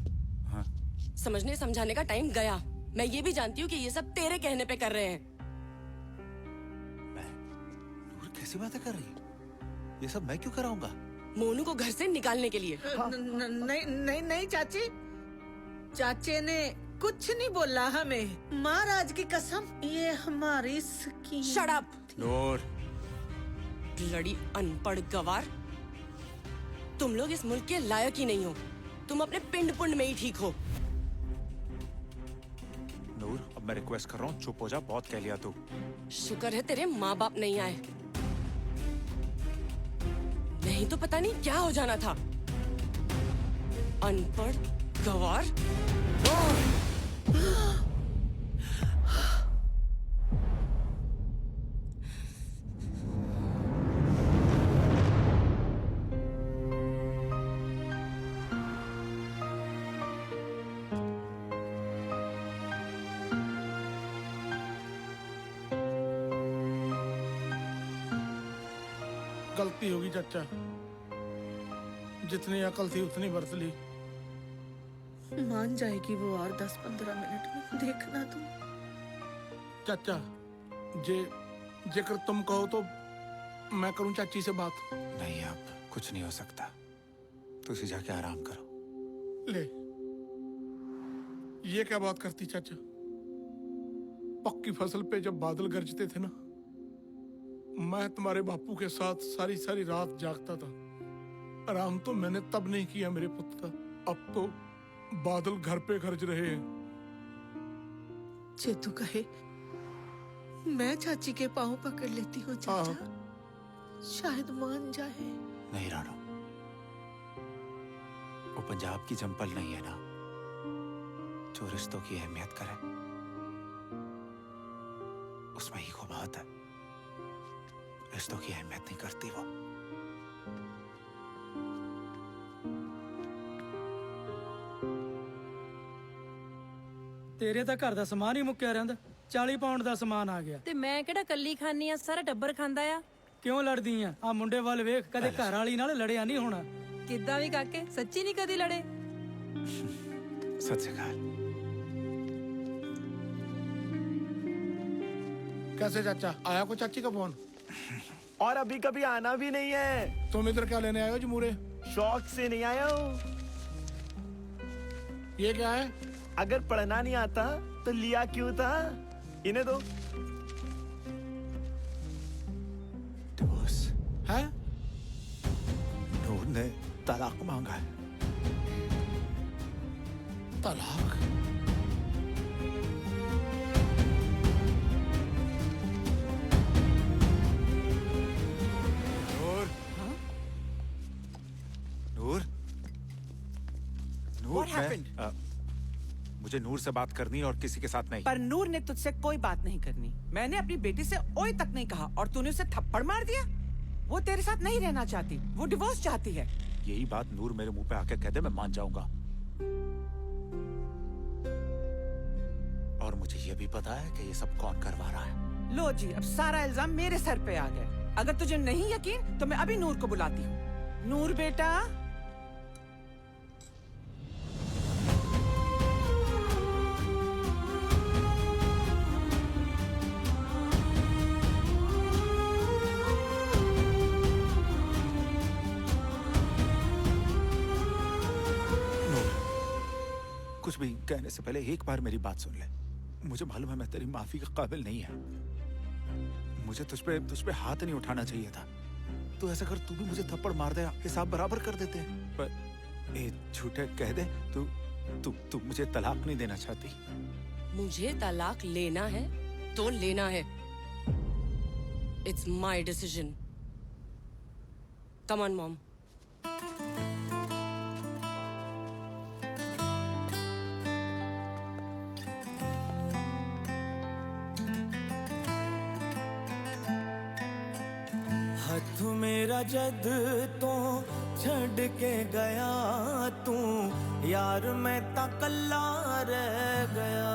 हाँ? समझने समझाने का टाइम गया। मैं ये भी जानती हूँ कि ये सब तेरे कहने पे कर रहे हैं। नूर कैसी बातें कर रही है? ये सब मैं क्यों कराऊंगा? मोनू को घर से निकालने के लिए। नहीं चाची, चाचे ने कुछ नहीं बोला हमें। महाराज की कसम, ये हमारी स्कीम। शट अप नूर। ब्लडी अनपढ़ गवार, तुम लोग इस मुल्क के लायक ही नहीं हो। तुम अपने पिंड पुंड में ही ठीक हो। नूर अब मैं रिक्वेस्ट कर रहा हूँ, चुप हो जा, बहुत कह लिया तू। शुक्र है तेरे माँ बाप नहीं आए, नहीं तो पता नहीं क्या हो जाना था। अनपढ़ गवार। गलती होगी चाचा, जितनी अकल थी उतनी बरत ली। मान जाएगी वो और 10-15 मिनट में, देखना तुम। चाचा जेकर तुम कहो तो मैं करूं चाची से बात। नहीं अब कुछ नहीं हो सकता, तुसी जाके आराम करो। ले ये क्या बात करती चाचा? पक्की फसल पे जब बादल गरजते थे ना, मैं तुम्हारे बापू के साथ सारी सारी रात जागता था। आराम तो मैंने तब नहीं किया मेरे पुत्र, अब तो बादल घर पे गरज रहे हैं। चेतू कहे मैं चाची के पाँव पकड़ लेती हूँ चाचा, शायद मान जाए। नहीं राणो, वो पंजाब की जंपल नहीं है ना जो रिश्तों की अहमियत करे। उसमें ही खूब बात है, रिश्तों की अहमियत नहीं करती वो। तेरे ਤਾਂ ਘਰ ਦਾ ਸਮਾਨ ਹੀ ਮੁੱਕਿਆ ਰਹਿੰਦਾ। 40 ਪਾਉਂਡ ਦਾ ਸਮਾਨ ਆ ਗਿਆ। ਤੇ ਮੈਂ ਕਿਹੜਾ ਕੱਲੀ ਖਾਨੀ ਆ, ਸਾਰਾ ਟੱਬਰ ਖਾਂਦਾ ਆ। ਕਿਉਂ ਲੜਦੀ ਆ? ਆ ਮੁੰਡੇ ਵੱਲ ਵੇਖ, ਕਦੇ ਘਰ ਵਾਲੀ ਨਾਲ ਲੜਿਆ ਨਹੀਂ ਹੋਣਾ। ਕਿੱਦਾਂ ਵੀ ਕਾਕੇ, ਸੱਚੀ ਨਹੀਂ ਕਦੀ ਲੜੇ। सच से कहा। कैसे चाचा, आया को चाची का फोन? और अभी कभी आना भी नहीं है। तुम इधर क्या लेने आए हो जमूरे? शौक से नहीं आया हूँ। ये क्या है? अगर पढ़ना नहीं आता तो लिया क्यों था? इन्हें दो। डिवोर्स है? नूर ने तलाक मांगा है। तलाक? नूर, नूर, नूर, What happened? मुझे नूर से बात करनी है और किसी के साथ नहीं। पर नूर ने तुझसे कोई बात नहीं करनी। मैंने अपनी बेटी से ओए तक नहीं कहा और तूने उसे थप्पड़ मार दिया। वो तेरे साथ नहीं रहना चाहती, वो डिवोर्स चाहती है। यही बात नूर मेरे मुंह पे आके कह दे, मैं मान जाऊंगा। और मुझे ये भी पता है कि ये सब कौन करवा रहा है। लो जी, अब सारा इल्जाम मेरे सर पे आ गया। अगर तुझे नहीं यकीन तो मैं अभी नूर को बुलाती हूँ। नूर बेटा। कुछ भी कहने से पहले एक बार मेरी बात सुन ले। मुझे मालूम है मैं तेरी माफी के काबिल नहीं है। मुझे तुझ पे हाथ नहीं उठाना चाहिए था। तू ऐसा कर, तू भी मुझे थप्पड़ मार दे, हिसाब बराबर कर देते हैं। पर ए झूठे कह दे, तू मुझे तलाक नहीं देना चाहती। मुझे तलाक लेना है तो लेना है। It's my decision. Come on mom. हथ मेरा जद तो छड़ के गया तू यार, मैं ता कल्ला रह गया।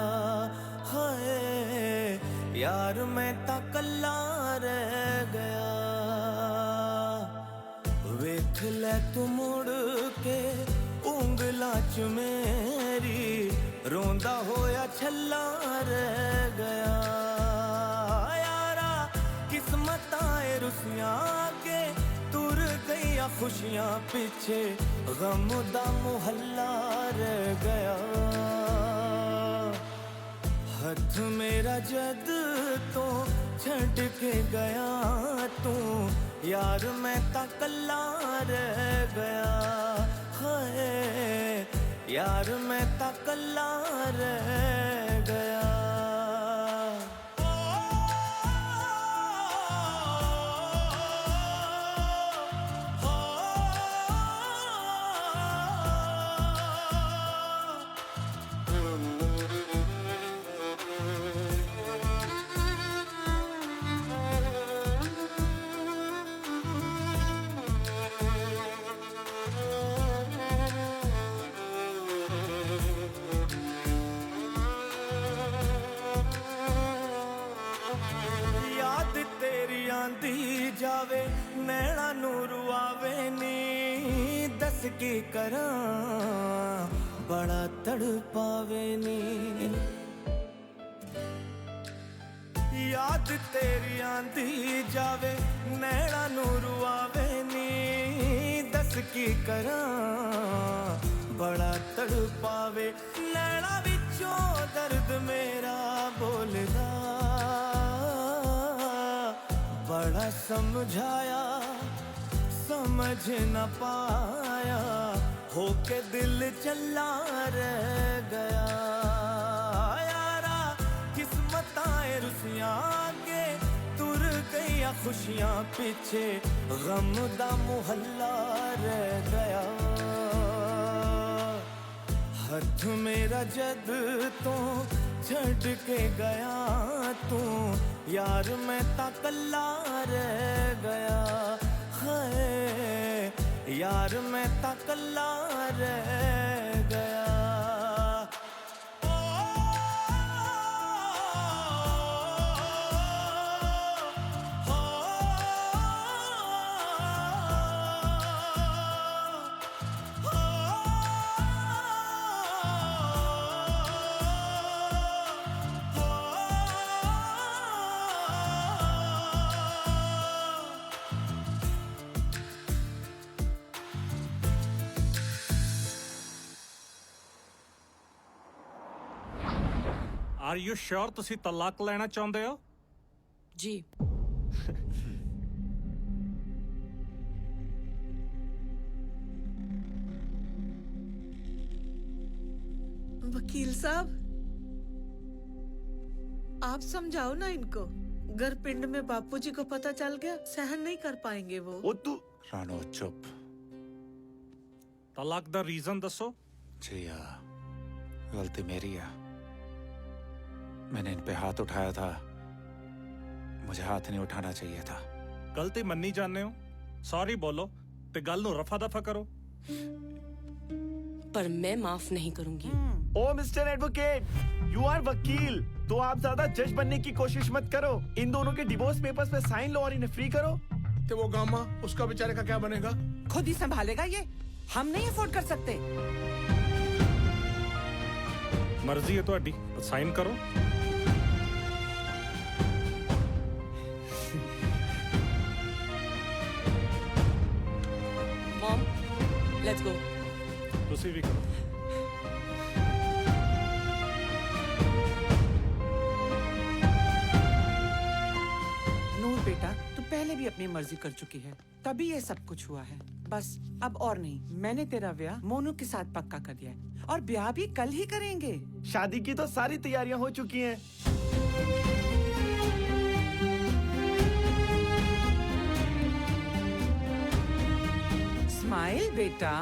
हाय यार, मैं ता कल्ला रह गया। वेख ले तू मुड़ के उंगला च मेरी, रोंदा होया छल्ला रह गया। किस्मत आए रुसियां के तुर गईया खुशियां पीछे, गम दा मुहल्ला रह गया। हथ मेरा जद तो छड़ के गया तू यार, मैं ता कल्ला रह गया। हाय यार, मैं ता कल्ला रह गया। जावे नैना नूर आवे नी, दस की करा बड़ा तड़पावे नी। याद तेरी आंदी जावे नैना नूर आवे नी, दस की करा बड़ा तड़पावे। नैना विचों दर्द मेरा बोलदा, बड़ा समझाया समझ न पाया, होके दिल चला रह गया। यारा किस्मत आए रुसियां आगे, तुर गई खुशियां पीछे, गम दा मुहल्ला रह गया। हथ मेरा जद तो छड़ के गया तू, यार मैं ता कल्ला रह गया। हाय यार मैं ता कल्ला रह गया। Are you sure ਤੁਸੀਂ ਤਲਾਕ ਲੈਣਾ ਚਾਹੁੰਦੇ ਹੋ? जी। वकील साहब, आप समझाओ ना इनको। अगर पिंड में बापूजी को पता चल गया, सहन नहीं कर पाएंगे वो। तू रानो चुप। तलाक दा रीजन दसो। जिया, गलती मेरी है। मैंने इन पे हाथ उठाया था, मुझे हाथ नहीं उठाना चाहिए था। गलती मन्नी जाने हो, सॉरी बोलो ते गल नू रफा दफा करो। पर मैं माफ नहीं करूंगी। ओ मिस्टर एडवोकेट, यू आर वकील, तो आप ज्यादा जज बनने की कोशिश मत करो। इन दोनों के डिवोर्स पेपर्स पे साइन लो और इन्हें फ्री करो। तो वो गामा, उसका बेचारे का क्या बनेगा? खुद ही संभालेगा ये, हम नहीं अफोर्ड कर सकते। मर्जी है ਤੁਹਾਡੀ, साइन करो। Mom, let's go. ਤੁਸੀਂ ਵੀ करो। नूर बेटा, तू पहले भी अपनी मर्जी कर चुकी है, तभी ये सब कुछ हुआ है। बस अब और नहीं। मैंने तेरा ब्याह मोनू के साथ पक्का कर दिया है और ब्याह भी कल ही करेंगे। शादी की तो सारी तैयारियां हो चुकी हैं। स्माइल बेटा,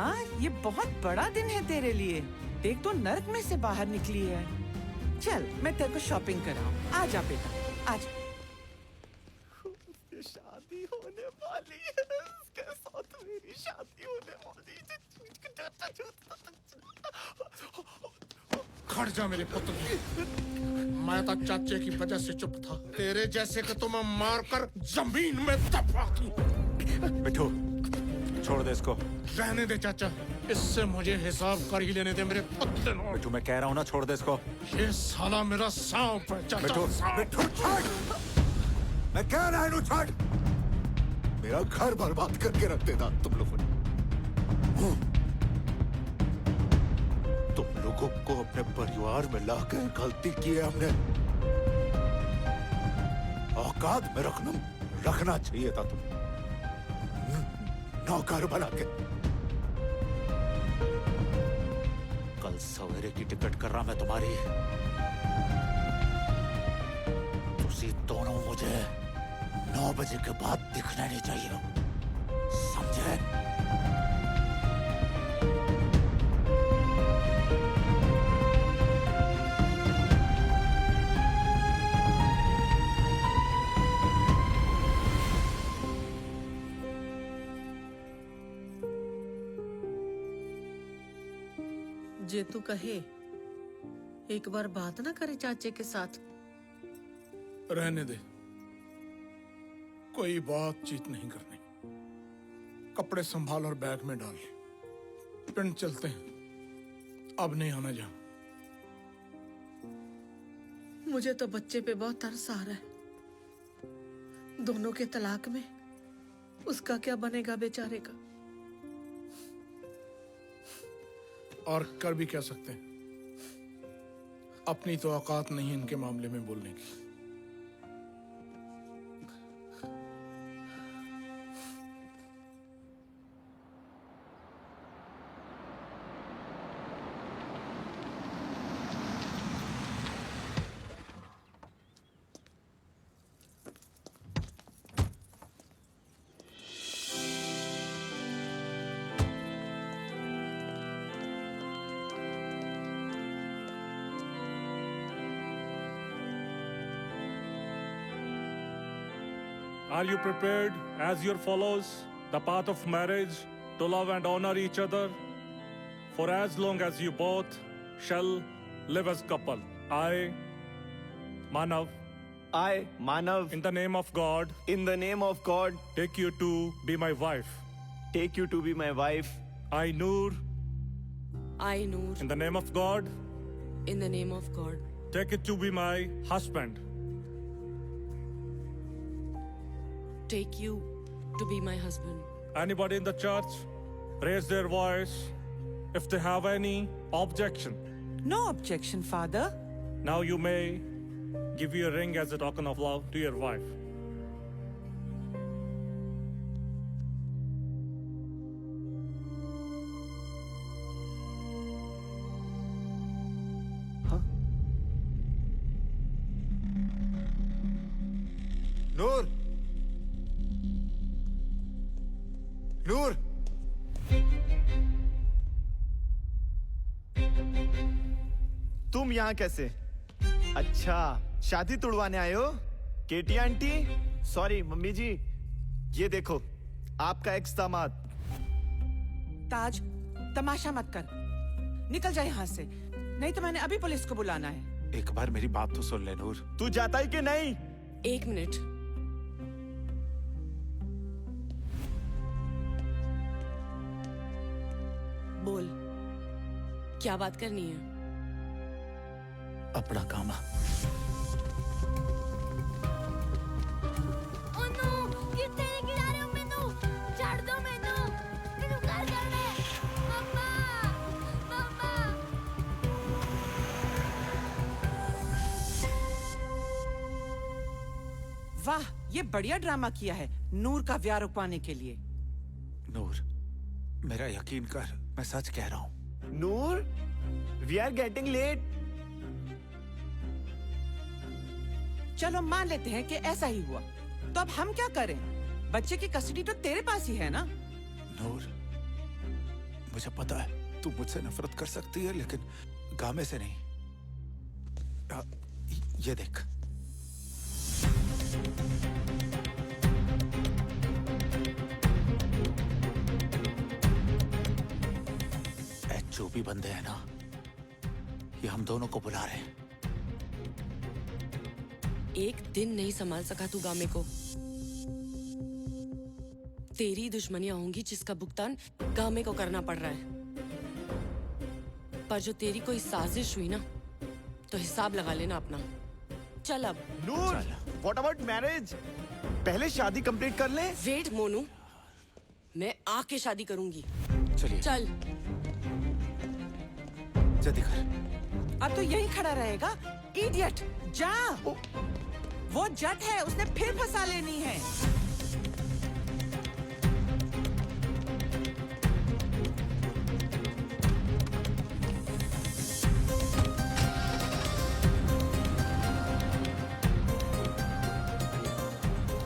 ये बहुत बड़ा दिन है तेरे लिए। देख तो नर्क में से बाहर निकली है। चल मैं तेरे को शॉपिंग कराऊं। आ जा बेटा, आ जा। शादी होने वाली है, इसके साथ मेरी शादी होने वाली है। खड़ जा मेरे पुत्र। मैं तो चाचे की वजह से चुप था, तेरे जैसे को तो मैं मारकर जमीन में दबा दूं। मिठू, छोड़ दे इसको। रहने दे चाचा, इससे मुझे हिसाब कर ही लेने दे मेरे पुत्र। मिठू, मैं कह रहा हूँ ना, छोड़ दे इसको। ये साला मेरा सांप है चाचा। मिठू, मिठू छोड़। मैं कह रहा हूँ छोड़। मेरा घर बर्बाद करके रख देता तुम लोगों ने। तुम लोगों को अपने परिवार में लाकर गलती की है हमने। औकात में रखना चाहिए था तुम, नौकर बना के। कल सवेरे की टिकट कर रहा मैं तुम्हारी। तुसी दोनों मुझे 9 बजे के बाद दिखना नहीं चाहिए, समझे? जे तू कहे, एक बार बात ना करे चाचे के साथ। रहने दे, कोई बातचीत नहीं करनी। कपड़े संभाल और बैग में डाल, पिंड चलते हैं। अब नहीं आना जा। मुझे तो बच्चे पे बहुत तरस आ रहा है। दोनों के तलाक में उसका क्या बनेगा बेचारे का। और कर भी क्या सकते हैं, अपनी तो औकात नहीं इनके मामले में बोलने की। Are you prepared, as your follows, the path of marriage, to love and honor each other for as long as you both shall live as couple? I, Manav, in the name of God, take you to be my wife. I, Noor, in the name of God, in the name of God, take it to be my husband. take you to be my husband. Anybody in the church, raise their voice if they have any objection. No objection, Father. Now you may give you a ring as a token of love to your wife. नूर, नूर, तुम यहाँ कैसे? अच्छा, शादी तुड़वाने आए हो? केटी aunty, sorry mummy जी, ये देखो आपका एक्स दामाद। ताज, तमाशा मत कर, निकल जा यहाँ से, नहीं तो मैंने अभी पुलिस को बुलाना है। एक बार मेरी बात तो सुन ले नूर। तू जाता ही कि नहीं? 1 मिनट। बोल, क्या बात करनी है? अपना काम। वाह, ये बढ़िया ड्रामा किया है नूर का ब्याह रुकवाने के लिए। नूर, मेरा यकीन कर, मैं सच कह रहा हूँ। नूर, वी आर गेटिंग लेट। चलो मान लेते हैं कि ऐसा ही हुआ, तो अब हम क्या करें? बच्चे की कस्टडी तो तेरे पास ही है ना? नूर, मुझे पता है तू मुझसे नफरत कर सकती है, लेकिन गामे से नहीं। ये देख, जो भी बंदे हैं ना, ये हम दोनों को बुला रहे हैं। एक दिन नहीं संभाल सका तू गामे को। तेरी दुश्मनियां होंगी जिसका भुगतान गामे को करना पड़ रहा है। पर जो तेरी कोई साजिश हुई ना, तो हिसाब लगा लेना अपना। चल अब। नूर, व्हाट अबाउट मैरिज? पहले शादी कंप्लीट कर ले। वेट मोनू, मैं आके शादी करूंगी। चलिए। चल। जल्दी कर। अब तो यही खड़ा रहेगा, इडियट। जा। वो जट है, उसने फिर फंसा लेनी है।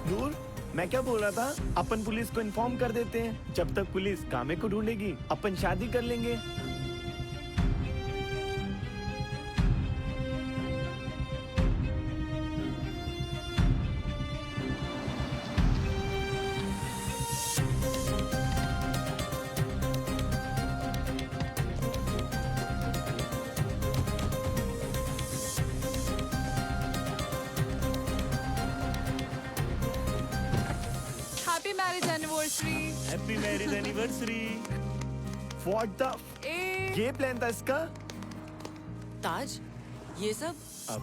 नूर, मैं क्या बोल रहा था, अपन पुलिस को इन्फॉर्म कर देते हैं। जब तक पुलिस गामे को ढूंढेगी, अपन शादी कर लेंगे। Happy marriage anniversary. What the? ये प्लान था इसका? ताज, ये सब? अब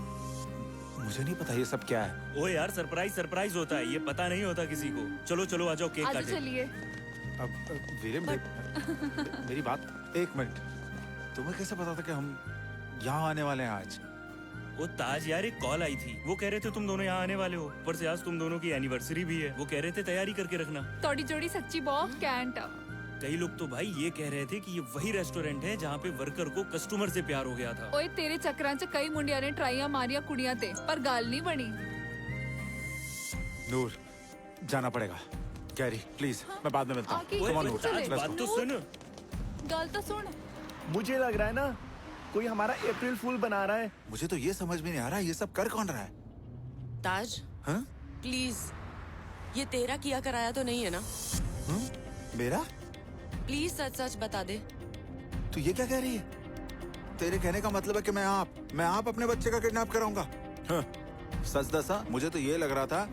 मुझे नहीं पता ये सब क्या है। ओ यार, सरप्राइज होता है, ये पता नहीं होता किसी को। चलो चलो आ जाओ, केक काटें। चलिए। अब वीरे, मेरी बात, एक मिनट। तुम्हें कैसे पता था कि हम यहाँ आने वाले हैं आज? वो ताज यार, एक कॉल आई थी, वो कह रहे थे तुम दोनों यहाँ आने वाले हो। ऊपर से आज तुम दोनों की एनिवर्सरी भी है। वो कह रहे थे तैयारी करके रखना। थोड़ी जोड़ी सच्ची बहुत कैंट। कई लोग तो भाई ये कह रहे थे कि ये वही रेस्टोरेंट है जहाँ पे वर्कर को कस्टमर से प्यार हो गया था। ओए, तेरे चक्रां च कई मुंडिया ने ट्राइयां मारिया कुड़ियां ते, पर गाल नहीं बनी। नूर, जाना पड़ेगा। गैरी, प्लीज, मैं बाद में मिलता हूँ। Come on, नूर, चले। बात तो सुन। गाल तो सुन। मुझे लग रहा है ना, कोई हमारा अप्रैल फूल बना रहा है। मुझे तो ये समझ में नहीं आ रहा, ये सब कर कौन रहा है? ताज, हाँ? प्लीज ये तेरा किया कराया तो नहीं है ना? मेरा? प्लीज सच सच बता दे। तू ये क्या कह रही है? तेरे कहने का मतलब है कि मैं आप अपने बच्चे का किडनैप कराऊंगा? सच दसा, मुझे तो ये लग रहा था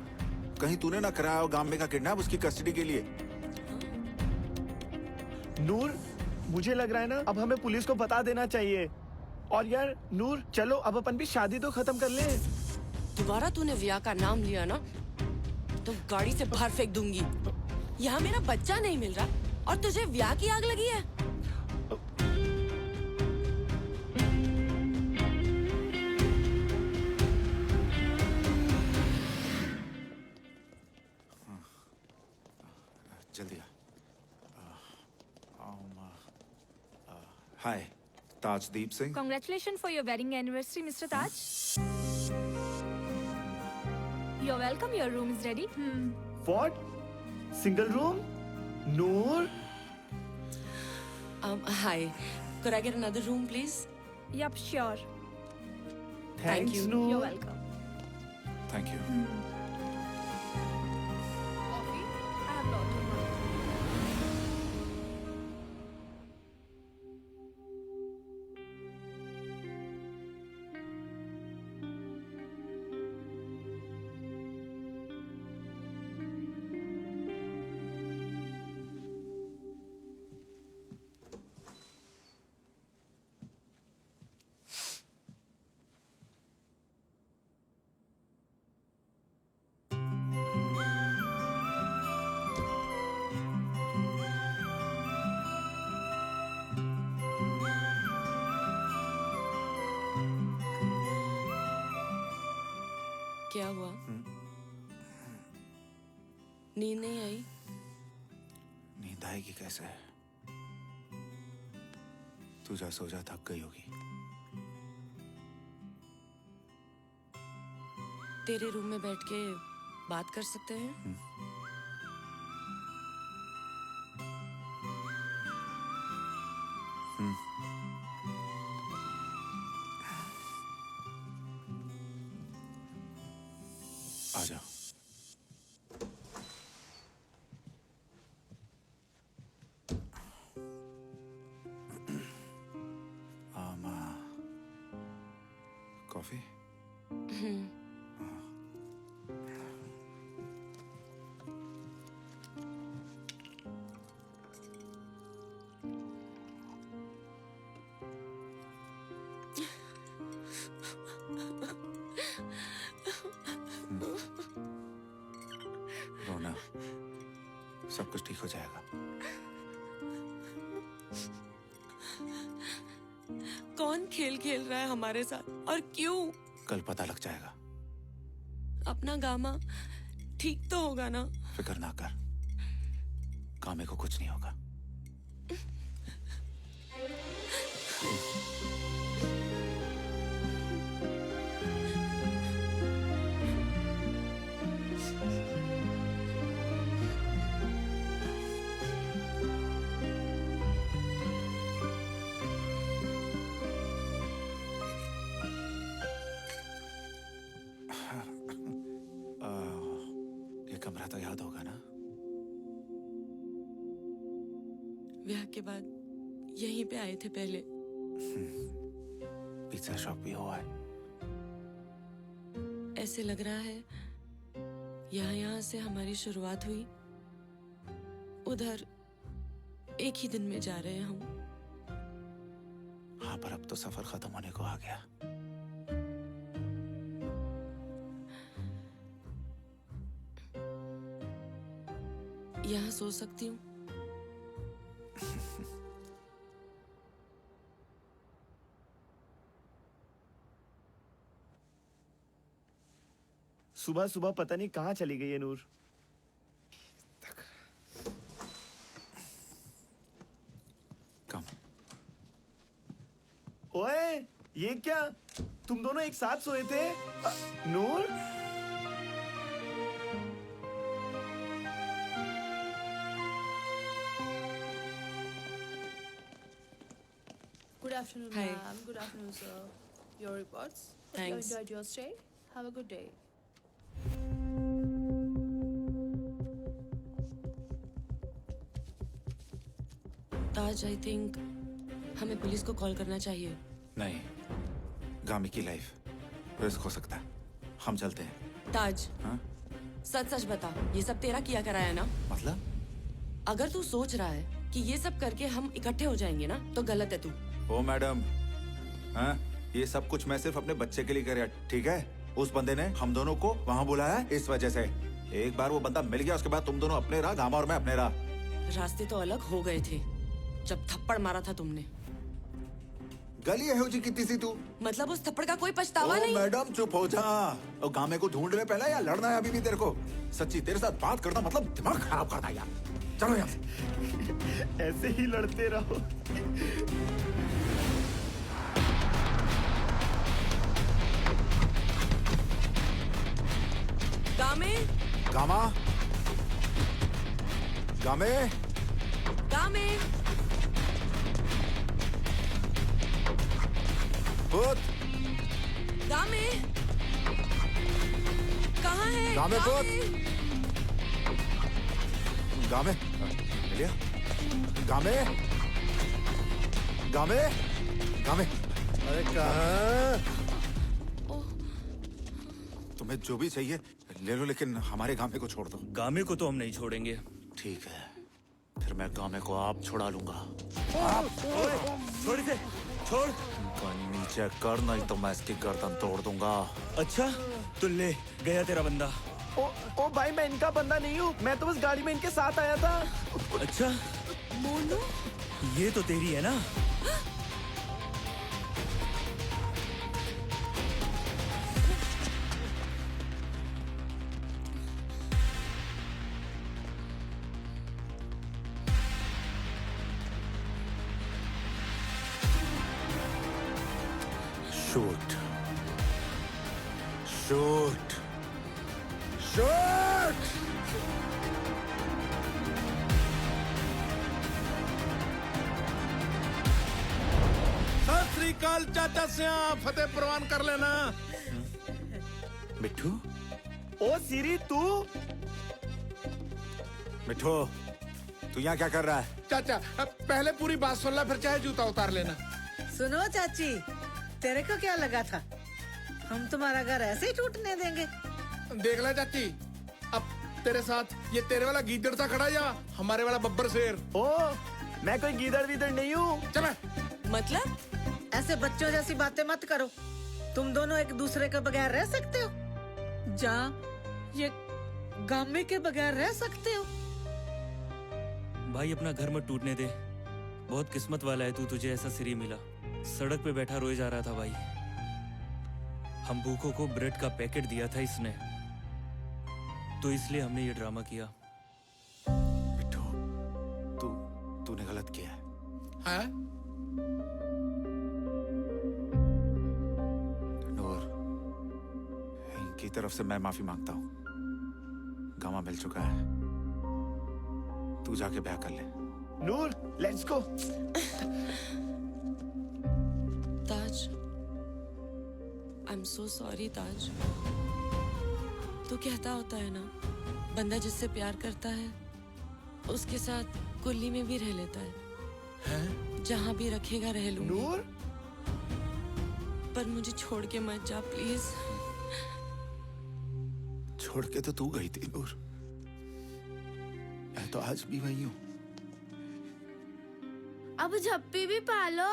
कहीं तूने ना कराया हो गांबे का किडनैप उसकी कस्टडी के लिए। नूर, मुझे लग रहा है ना अब हमें पुलिस को बता देना चाहिए। और यार नूर, चलो अब अपन भी शादी तो खत्म कर ले। दोबारा तूने विया का नाम लिया ना तो गाड़ी से बाहर फेंक दूंगी। यहाँ मेरा बच्चा नहीं मिल रहा और तुझे विया की आग लगी है। जल्दी हाय, ताजदीप Singh. Congratulations for your wedding anniversary, Mr. Taj. You're welcome. Your room is ready. What? Single room? Noor? Hi. Could I get another room, please? Yup, sure. Thanks, Noor. You're welcome. Thank you. Coffee? I have brought you one. क्या हुआ? नींद नहीं आई? नींद आएगी कैसे? तू जा सो जा, थक गई होगी। तेरे रूम में बैठ के बात कर सकते हैं? आ जाओ। कॉफी? रोना, सब कुछ ठीक हो जाएगा। कौन खेल खेल रहा है हमारे साथ और क्यों? कल पता लग जाएगा। अपना गामा ठीक तो होगा ना? फिक्र ना कर, कामे को कुछ नहीं होगा। ये कमरा तो याद होगा ना? ब्याह के बाद यहीं पे आए थे पहले। पिज्जा शॉप भी हुआ है। ऐसे लग रहा है यहाँ से हमारी शुरुआत हुई, उधर एक ही दिन में जा रहे हैं हम। हाँ, पर अब तो सफर खत्म होने को आ गया। यहाँ सो सकती हूँ? सुबह सुबह पता नहीं कहाँ चली गई है नूर। कम। ओए, ये क्या? तुम दोनों एक साथ सोए थे? नूर? Good afternoon, Hi. ma'am. Good afternoon, sir. Your reports? Hope you Thanks. enjoyed your stay. Have a good day. Taj, I think हमें पुलिस को कॉल करना चाहिए। नहीं, गामी की लाइफ रिस्क हो सकता है। हम चलते हैं। ताज, हाँ? सच सच बता, ये सब तेरा किया कराया ना? मतलब? अगर तू सोच रहा है कि ये सब करके हम इकट्ठे हो जाएंगे ना, तो गलत है तू। ओ मैडम, हाँ? ये सब कुछ मैं सिर्फ अपने बच्चे के लिए कर रहा, ठीक है? उस बंदे ने हम दोनों को वहाँ बुलाया इस वजह से। एक बार वो बंदा मिल गया, उसके बाद तुम दोनों अपने राह, गामा और मैं अपने राह। रास्ते तो अलग हो गए थे जब थप्पड़ मारा था तुमने। गली है जी कितनी सी तू? मतलब उस थप्पड़ का कोई पछतावा नहीं? मैडम चुप हो जा। और गामे को ढूंढ रहे पहले या लड़ना है अभी भी तेरे को? सच्ची तेरे साथ बात करना मतलब दिमाग खराब करना यार। चलो यहाँ से। ऐसे ही लड़ते रहो। गामे, गामा, गामे, गामे, पुत, गामे, कहाँ है? गामे पुत, गामे, मिलिया, गामे, गामे, गामे। अरे कहाँ? तुम्हें जो भी चाहिए ले लो, लेकिन हमारे गामे को छोड़ दो। गामे को तो हम नहीं छोड़ेंगे। ठीक है, फिर मैं गामे को आप छुड़ा लूंगा। छोड़ दे, छोड़। नीचे कर, नहीं तो मैं इसकी गर्दन तोड़ दूंगा। अच्छा, तो ले गया तेरा बंदा। ओ भाई, मैं इनका बंदा नहीं हूँ, मैं तो बस गाड़ी में इनके साथ आया था। अच्छा, मोनू, ये तो तेरी है ना? Shoot. Shoot. Shoot. सत श्री अकाल चाचा सिया, फतेह प्रवान कर लेना। मिठू, ओ सीरी तू? मिठू, तू यहाँ क्या कर रहा है? चाचा पहले पूरी बात सुन ला, फिर चाहे जूता उतार लेना। सुनो चाची, तेरे को क्या लगा था हम तुम्हारा घर ऐसे ही टूटने देंगे? देख ले चाची, अब तेरे साथ ये तेरे वाला गीदड़ सा खड़ा या हमारे वाला बब्बर शेर? ओ, मैं कोई गीदड़ वीदड़ नहीं हूँ। चला। मतलब? ऐसे बच्चों जैसी बातें मत करो। तुम दोनों एक दूसरे के बगैर रह सकते हो? जा, ये गामे के बगैर रह सकते हो? भाई अपना घर मत टूटने दे। बहुत किस्मत वाला है तू, तुझे ऐसा सिरी मिला। सड़क पे बैठा रोए जा रहा था भाई। हम भूखों को ब्रेड का पैकेट दिया था इसने, तो इसलिए हमने ये ड्रामा किया। मिठू, तूने गलत किया है। हाँ? नूर, इनकी तरफ से मैं माफी मांगता हूँ। गामा मिल चुका है, तू जाके ब्याह कर ले। Noor, let's go. Taj, I am so sorry Taj. तू कहता होता है ना, बंदा जिससे प्यार करता है उसके साथ कुल्ली में भी रह लेता है। जहाँ भी रखेगा रह लूंगी। नूर, पर मुझे छोड़ के मत जा प्लीज। छोड़ के तो तू गई थी नूर, मैं तो आज भी वही हूँ। अब झप्पी भी पालो।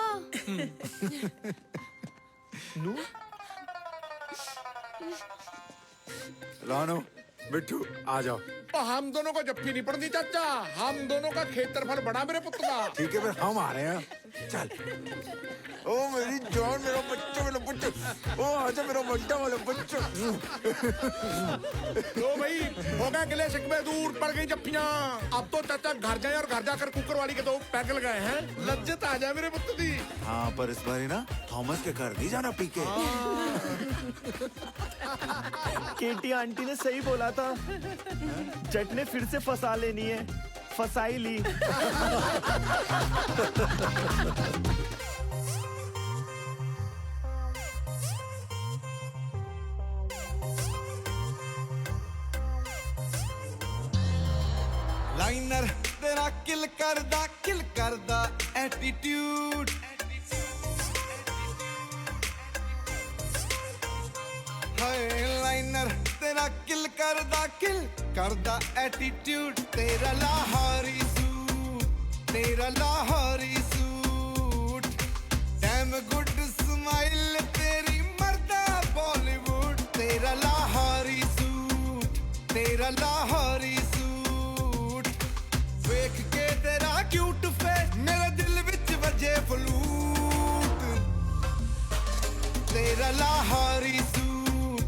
नूर, रानो, मिठू, आ जाओ। हम दोनों को जप्फी नहीं पड़ती चाचा, हम दोनों का क्षेत्रफल बड़ा मेरे पुत्र का। ठीक है, फिर हम आ रहे हैं। चल। ओ मेरी जान, मेरा बच्चा, ओ आजा मेरा बड्डा वाला बच्चा। तो भाई हो गया गिले शिकवे दूर, पड़ गई जप्फियां। अब तो चाचा घर जाए और घर जाकर कुकर वाली के दो पैक लगाए हैं। लज्जत आ जाए मेरे पुत्र दी। हाँ, पर इस बार ना थॉमस के घर नहीं जाना पी के। केटी आंटी ने सही बोला था, जट ने फिर से फंसा लेनी है, फंसाई ली। लाइनर तेरा किल करदा करदा एटीट्यूड हाय लाइनर तेरा किल करदा एटीट्यूड तेरा Lahori suit damn good smile तेरी मर्दा बॉलीवुड तेरा लाहौरी सूट वेख के तेरा क्यूट फेस मेरे दिल विच वजे फलूट तेरा लाहौरी सूट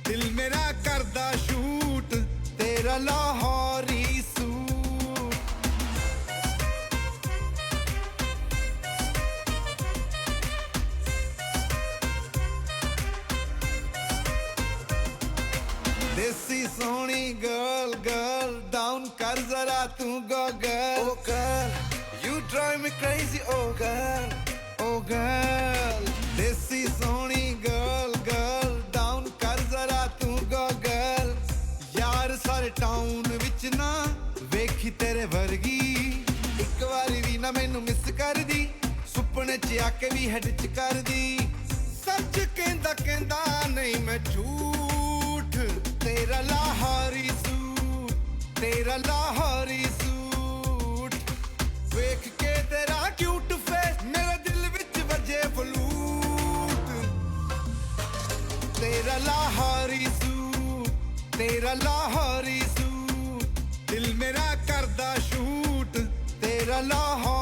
दिल मेरा करदा शूट तेरा लाहौरी सूट देसी सोनी गर्ल डाउन कर जरा तू गो girl oh girl you drive me crazy oh girl देसी सोनी गर्ल डाउन कर जरा तू गो गर्ल यार सारे टाउन विच ना वेखी तेरे वर्गी एक वारी भी ना मैनू मिस कर दी सुपने च आके भी हेड च कर दी सच कहंदा नहीं मैं झूठ तेरा लाहौरी सूट वेख के तेरा क्यूट फेस मेरे दिल विच वजे फलूट तेरा लाहौरी सूट दिल मेरा करदा शूट तेरा लाहौरी